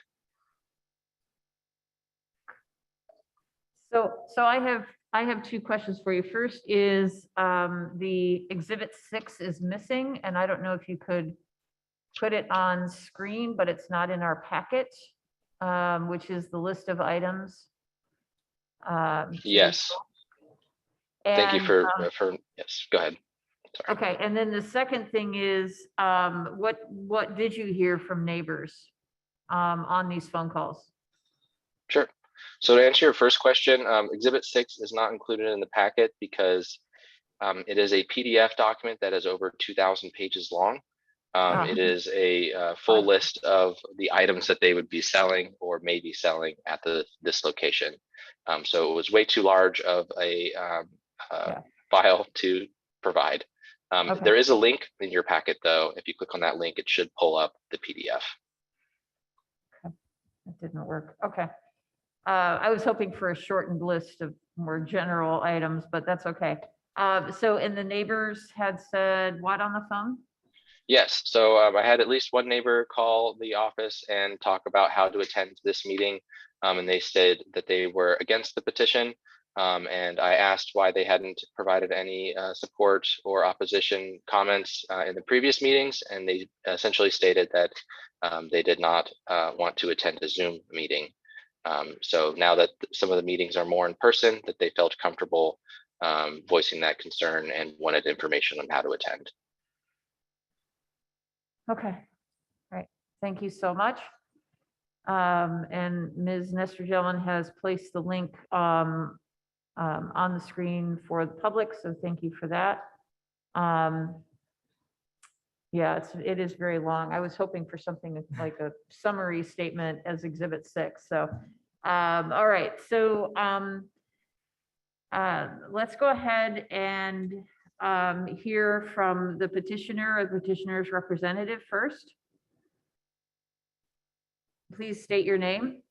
So I have 2 questions for you. First is the Exhibit 6 is missing, and I don't know if you could put it on screen, but it's not in our packet, which is the list of items. Yes. Thank you And, for yes, go ahead. Sorry. Okay, and then the second thing is, what did you hear from neighbors on these phone calls? Sure. So to answer your first question, Exhibit 6 is not included in the packet because it is a PDF document that is over 2,000 pages long. It is a full list of the items that they would be selling or may be selling at this location. So it was way too large of a file to provide. Okay. There is a link in your packet, though. If you click on that link, it should pull up the PDF. That didn't work. Okay. I was hoping for a shortened list of more general items, but that's okay. So, and the neighbors had said what on the phone? Yes, so I had at least one neighbor call the office and talk about how to attend this meeting. And they said that they were against the petition. And I asked why they hadn't provided any support or opposition comments in the previous meetings. And they essentially stated that they did not want to attend a Zoom meeting. So now that some of the meetings are more in person, that they felt comfortable voicing that concern and wanted information on how to attend. Okay, right. Thank you so much. And Ms. Nestor-Gelman has placed the link on the screen for the public, so thank you for that. Yeah, it is very long. I was hoping for something like a summary statement as Exhibit 6. So, all right. So let's go ahead and hear from the petitioner or the petitioner's representative first. Please state your name.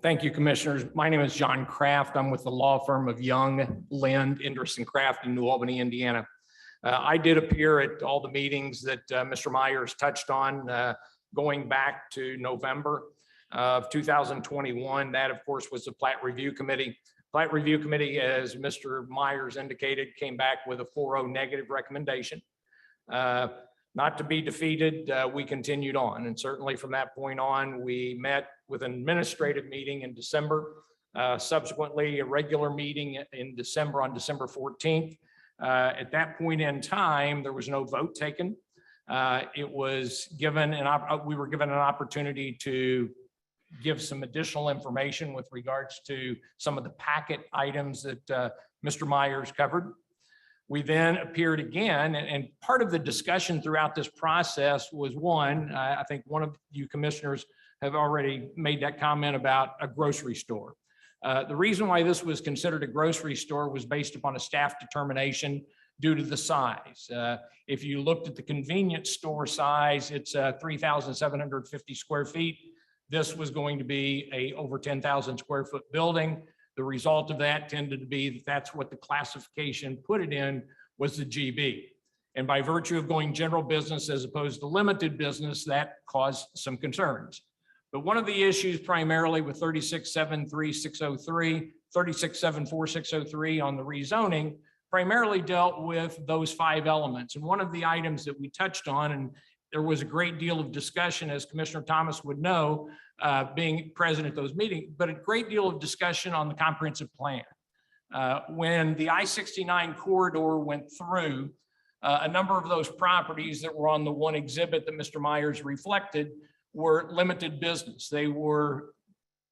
Thank you, Commissioners. My name is John Kraft. I'm with the law firm of Young, Lind, Anderson Kraft in New Albany, Indiana. I did appear at all the meetings that Mr. Myers touched on going back to November of 2021. That, of course, was the Plat Review Committee. Plat Review Committee, as Mr. Myers indicated, came back with a 4-0 negative recommendation. Not to be defeated, we continued on. And certainly from that point on, we met with an administrative meeting in December. Subsequently, a regular meeting in December on December 14th. At that point in time, there was no vote taken. It was given, we were given an opportunity to give some additional information with regards to some of the packet items that Mr. Myers covered. We then appeared again, and part of the discussion throughout this process was one, I think one of you commissioners have already made that comment about a grocery store. The reason why this was considered a grocery store was based upon a staff determination due to the size. If you looked at the convenience store size, it's 3,750 square feet. This was going to be a over 10,000 square foot building. The result of that tended to be that that's what the classification put it in, was the GB. And by virtue of going general business as opposed to limited business, that caused some concerns. But one of the issues primarily with 3673-603, 3674-603 on the rezoning primarily dealt with those 5 elements. And one of the items that we touched on, and there was a great deal of discussion, as Commissioner Thomas would know, being present at those meetings, but a great deal of discussion on the comprehensive plan. When the I-69 corridor went through, a number of those properties that were on the one exhibit that Mr. Myers reflected were limited business. They were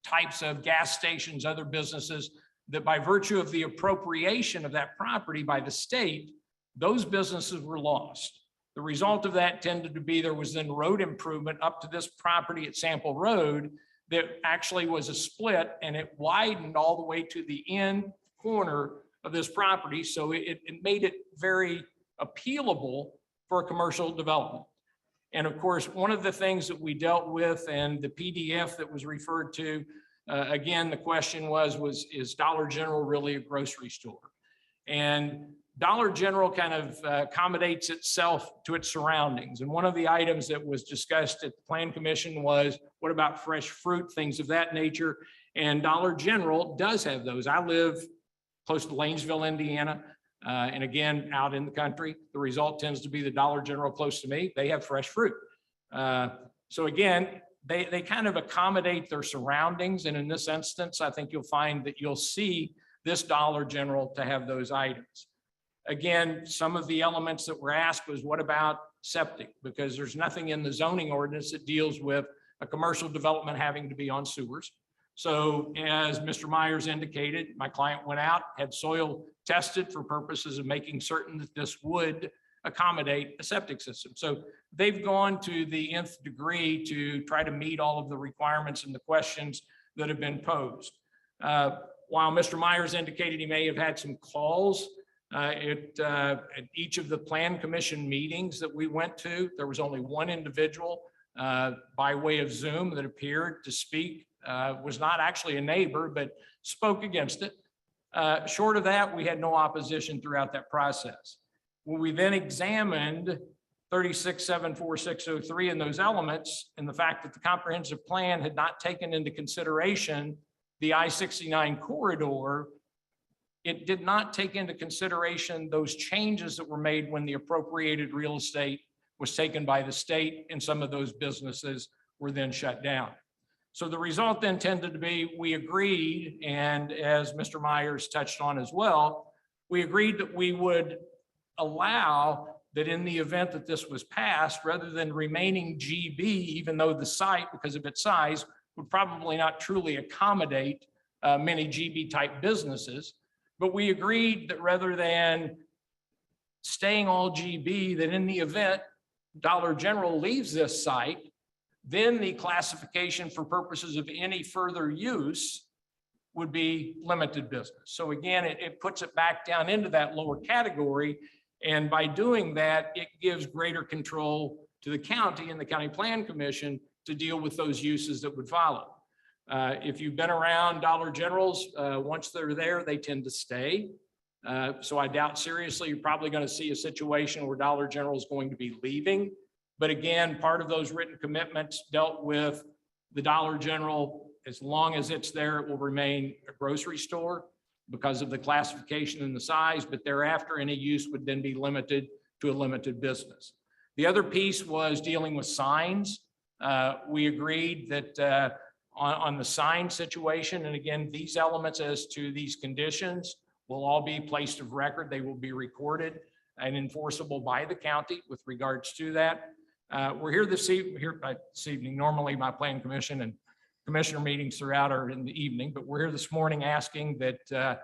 types of gas stations, other businesses that by virtue of the appropriation of that property by the state, those businesses were lost. The result of that tended to be there was then road improvement up to this property at Sample Road that actually was a split, and it widened all the way to the end corner of this property. So it made it very appealable for commercial development. And of course, one of the things that we dealt with and the PDF that was referred to, again, the question is Dollar General really a grocery store? And Dollar General kind of accommodates itself to its surroundings. And one of the items that was discussed at the Plan Commission was, what about fresh fruit, things of that nature? And Dollar General does have those. I live close to Lanesville, Indiana, and again, out in the country. The result tends to be the Dollar General close to me, they have fresh fruit. So again, they kind of accommodate their surroundings. And in this instance, I think you'll find that you'll see this Dollar General to have those items. Again, some of the elements that were asked was, what about septic? Because there's nothing in the zoning ordinance that deals with a commercial development having to be on sewers. So as Mr. Myers indicated, my client went out, had soil tested for purposes of making certain that this would accommodate a septic system. So they've gone to the nth degree to try to meet all of the requirements and the questions that have been posed. While Mr. Myers indicated he may have had some calls at each of the Plan Commission meetings that we went to, there was only one individual by way of Zoom that appeared to speak, was not actually a neighbor, but spoke against it. Short of that, we had no opposition throughout that process. When we then examined 36-74603 and those elements, and the fact that the comprehensive plan had not taken into consideration the I-69 corridor, it did not take into consideration those changes that were made when the appropriated real estate was taken by the state, and some of those businesses were then shut down. So the result then tended to be, we agreed, and as Mr. Myers touched on as well, we agreed that we would allow that in the event that this was passed, rather than remaining GB, even though the site, because of its size, would probably not truly accommodate many GB type businesses. But we agreed that rather than staying all GB, that in the event Dollar General leaves this site, then the classification for purposes of any further use would be limited business. So again, it puts it back down into that lower category. And by doing that, it gives greater control to the county and the County Plan Commission to deal with those uses that would follow. If you've been around Dollar Generals, once they're there, they tend to stay. So I doubt seriously, you're probably going to see a situation where Dollar General is going to be leaving. But again, part of those written commitments dealt with the Dollar General. As long as it's there, it will remain a grocery store because of the classification and the size, but thereafter any use would then be limited to a limited business. The other piece was dealing with signs. We agreed that on the sign situation, and again, these elements as to these conditions will all be placed of record. They will be recorded and enforceable by the county with regards to that. We're here this evening. Normally my Plan Commission and commissioner meetings throughout are in the evening, but we're here this morning asking that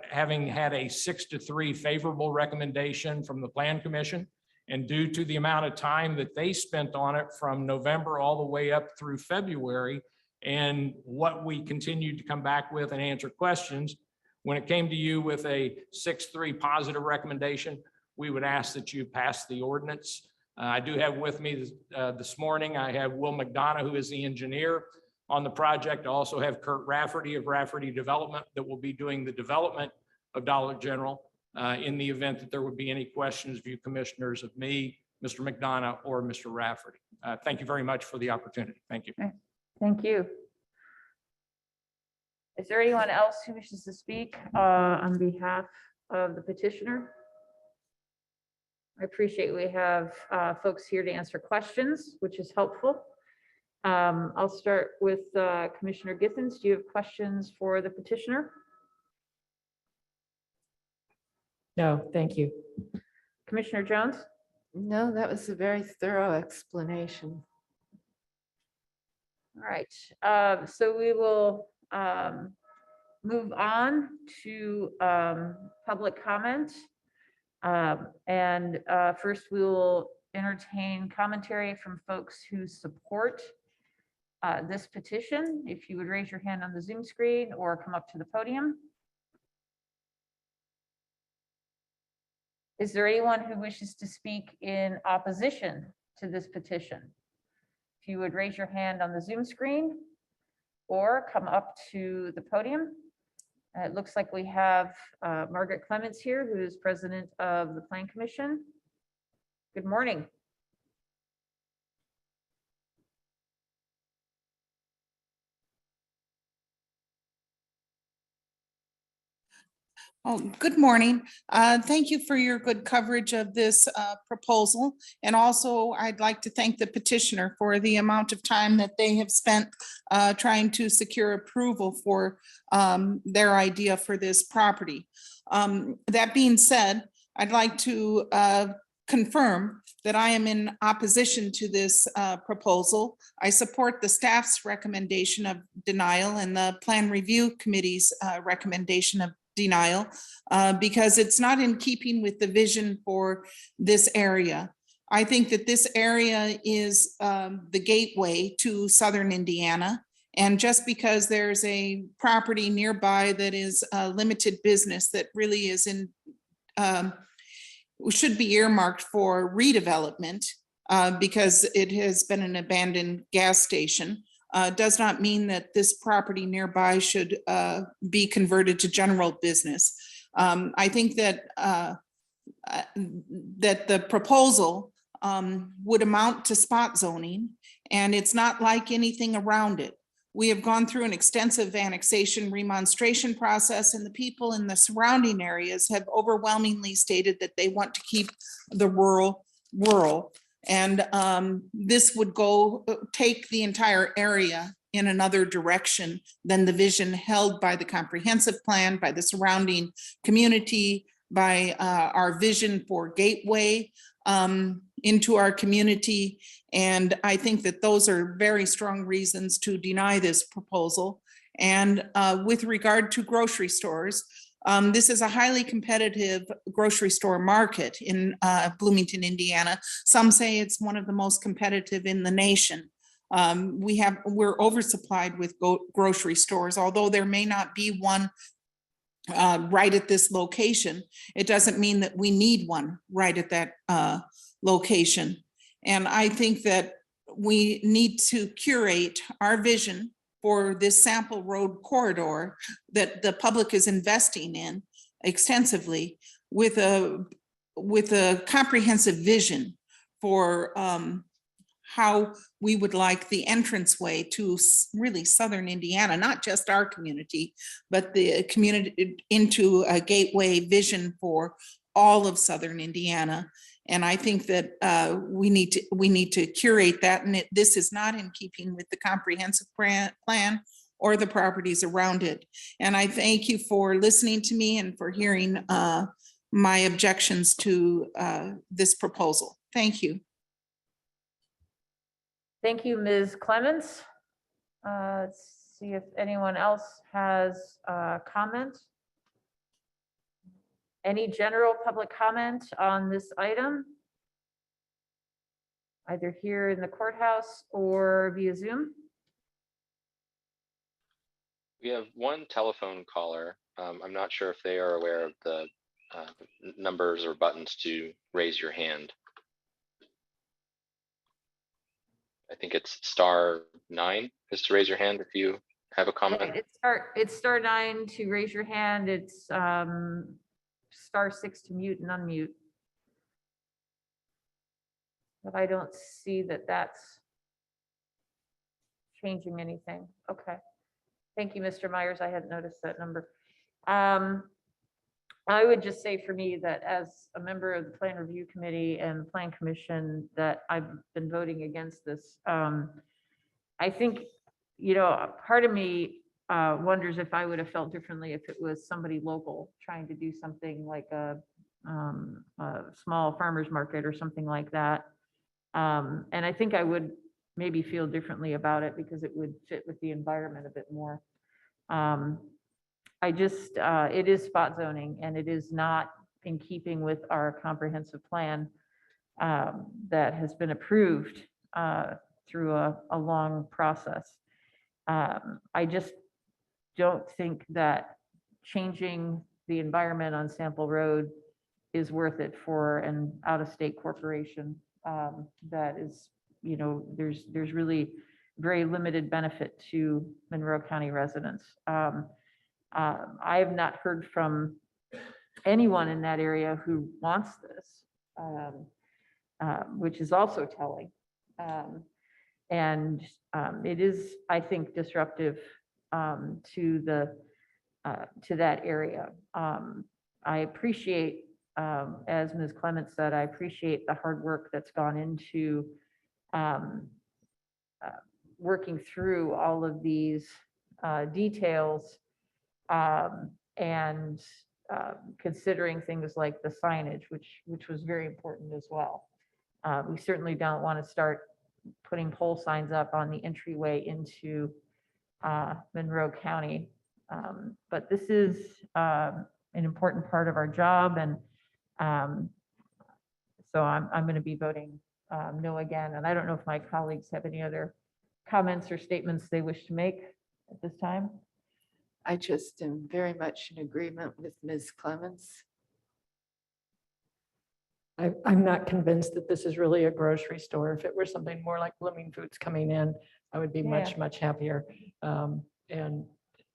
having had a 6-3 favorable recommendation from the Plan Commission, and due to the amount of time that they spent on it from November all the way up through February, and what we continued to come back with and answer questions, when it came to you with a 6-3 positive recommendation, we would ask that you pass the ordinance. I do have with me this morning, I have Will McDonough, who is the engineer on the project. I also have Kurt Rafferty of Rafferty Development that will be doing the development of Dollar General in the event that there would be any questions of you commissioners, of me, Mr. McDonough, or Mr. Rafferty. Thank you very much for the opportunity. Thank you. Thank you. Is there anyone else who wishes to speak on behalf of the petitioner? I appreciate we have folks here to answer questions, which is helpful. I'll start with Commissioner Githens. Do you have questions for the petitioner? No, thank you. Commissioner Jones? No, that was a very thorough explanation. All right, so we will move on to public comment. First, we will entertain commentary from folks who support this petition. If you would raise your hand on the Zoom screen or come up to the podium. Is there anyone who wishes to speak in opposition to this petition? If you would raise your hand on the Zoom screen or come up to the podium. It looks like we have Margaret Clements here, who is president of the Plan Commission. Good morning. Oh, good morning. Thank you for your good coverage of this proposal. And also, I'd like to thank the petitioner for the amount of time that they have spent trying to secure approval for their idea for this property. That being said, I'd like to confirm that I am in opposition to this proposal. I support the staff's recommendation of denial and the Plan Review Committee's recommendation of denial because it's not in keeping with the vision for this area. I think that this area is the gateway to southern Indiana. And just because there's a property nearby that is a limited business that really is in, should be earmarked for redevelopment because it has been an abandoned gas station, does not mean that this property nearby should be converted to general business. I think that that the proposal would amount to spot zoning, and it's not like anything around it. We have gone through an extensive annexation remonstration process, and the people in the surrounding areas have overwhelmingly stated that they want to keep the rural. And this would take the entire area in another direction than the vision held by the comprehensive plan, by the surrounding community, by our vision for Gateway into our community. And I think that those are very strong reasons to deny this proposal. And with regard to grocery stores, this is a highly competitive grocery store market in Bloomington, Indiana. Some say it's one of the most competitive in the nation. We're oversupplied with grocery stores, although there may not be one right at this location. It doesn't mean that we need one right at that location. And I think that we need to curate our vision for this Sample Road corridor that the public is investing in extensively with a comprehensive vision for how we would like the entranceway to really southern Indiana, not just our community, but the community into a gateway vision for all of southern Indiana. And I think that we need to curate that, and this is not in keeping with the comprehensive plan or the properties around it. And I thank you for listening to me and for hearing my objections to this proposal. Thank you. Thank you, Ms. Clements. Let's see if anyone else has a comment. Any general public comment on this item? Either here in the courthouse or via Zoom? We have one telephone caller. I'm not sure if they are aware of the numbers or buttons to raise your hand. I think it's *9 is to raise your hand if you have a comment. Right, it's star 9 to raise your hand. It's *6 to mute and unmute. But I don't see that that's changing anything. Okay. Thank you, Mr. Myers. I hadn't noticed that number. I would just say for me that as a member of the Plan Review Committee and the Plan Commission that I've been voting against this. I think, you know, part of me wonders if I would have felt differently if it was somebody local trying to do something like a small farmer's market or something like that. And I think I would maybe feel differently about it because it would fit with the environment a bit more. It is spot zoning and it is not in keeping with our comprehensive plan that has been approved through a long process. I just don't think that changing the environment on Sample Road is worth it for an out-of-state corporation that is, you know, there's really very limited benefit to Monroe County residents. I have not heard from anyone in that area who wants this, which is also telling. It is, I think, disruptive to that area. I appreciate, as Ms. Clements said, I appreciate the hard work that's gone into working through all of these details and considering things like the signage, which was very important as well. We certainly don't want to start putting pole signs up on the entryway into Monroe County. But this is an important part of our job, and so I'm going to be voting no again. And I don't know if my colleagues have any other comments or statements they wish to make at this time. I just am very much in agreement with Ms. Clemens. I'm not convinced that this is really a grocery store. If it were something more like Blooming Foods coming in, I would be much, Yeah. much happier. And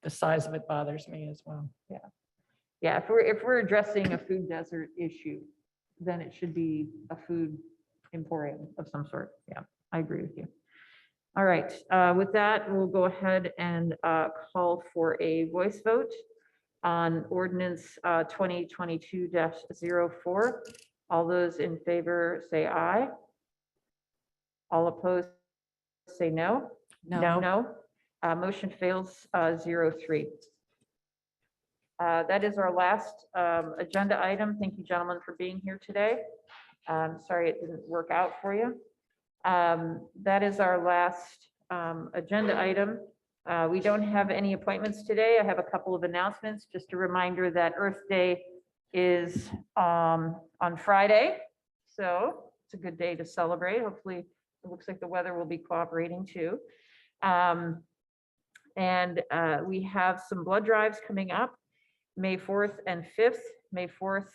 the size of it bothers me as well. Yeah, if we're addressing a food desert issue, then it should be a food emporium of some sort. Yeah, I agree with you. All right, with that, we'll go ahead and call for a voice vote on ordinance 2022-04. All those in favor say aye. All opposed say no. No. Motion fails 0-3. That is our last agenda item. Thank you, gentlemen, for being here today. Sorry it didn't work out for you. That is our last agenda item. We don't have any appointments today. I have a couple of announcements. Just a reminder that Earth Day is on Friday, so it's a good day to celebrate. Hopefully, it looks like the weather will be cooperating too. And we have some blood drives coming up, May 4th and 5th. May 4th,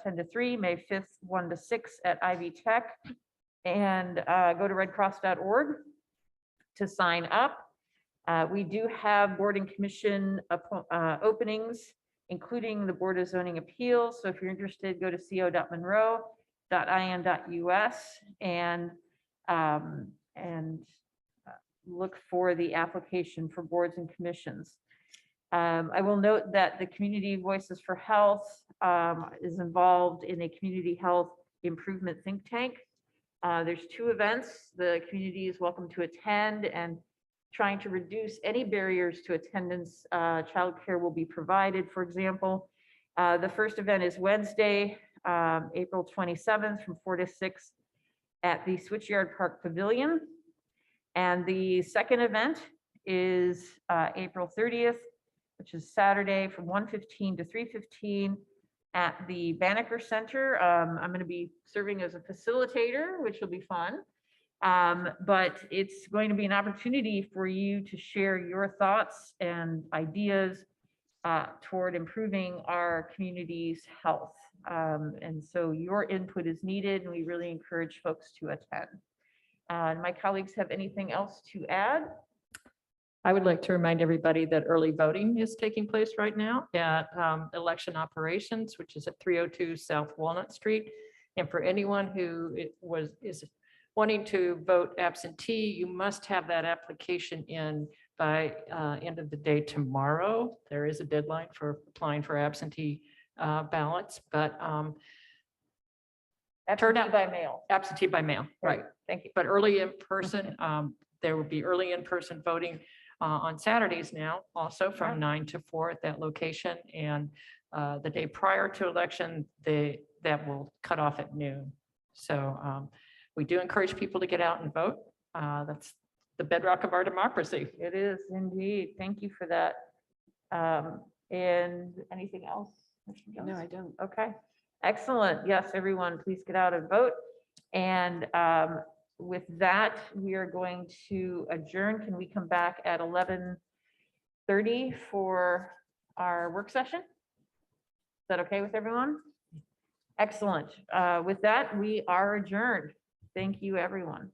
10 to 3, May 5th, 1 to 6 at Ivy Tech. And go to redcross.org to sign up. We do have board and commission openings, including the Board of Zoning Appeals. So if you're interested, go to co.monroe.in.us and look for the application for boards and commissions. I will note that the Community Voices for Health is involved in a community health improvement think tank. There's 2 events the community is welcome to attend, and trying to reduce any barriers to attendance. Childcare will be provided, for example. The first event is Wednesday, April 27th from 4 to 6 at the Switchyard Park Pavilion. And the second event is April 30th, which is Saturday from 1:15 to 3:15 at the Banneker Center. I'm going to be serving as a facilitator, which will be fun. But it's going to be an opportunity for you to share your thoughts and ideas toward improving our community's health. And so your input is needed, and we really encourage folks to attend. My colleagues have anything else to add? I would like to remind everybody that early voting is taking place right now at Election Operations, which is at 302 South Walnut Street. And for anyone who is wanting to vote absentee, you must have that application in by end of the day tomorrow. There is a deadline for applying for absentee ballots, but Absentee by mail. absentee by mail, right? Thank you. But early in person, there will be early in person voting on Saturdays now, also from 9 to 4 at that location. And the day prior to election, that will cut off at noon. So we do encourage people to get out and vote. That's the bedrock of our democracy. It is indeed. Thank you for that. And anything else? Mr. Jones? No, I don't. Okay, excellent. Yes, everyone, please get out and vote. And with that, we are going to adjourn. Can we come back at 11:30 for our work session? Is that okay with everyone? Excellent. With that, we are adjourned. Thank you, everyone.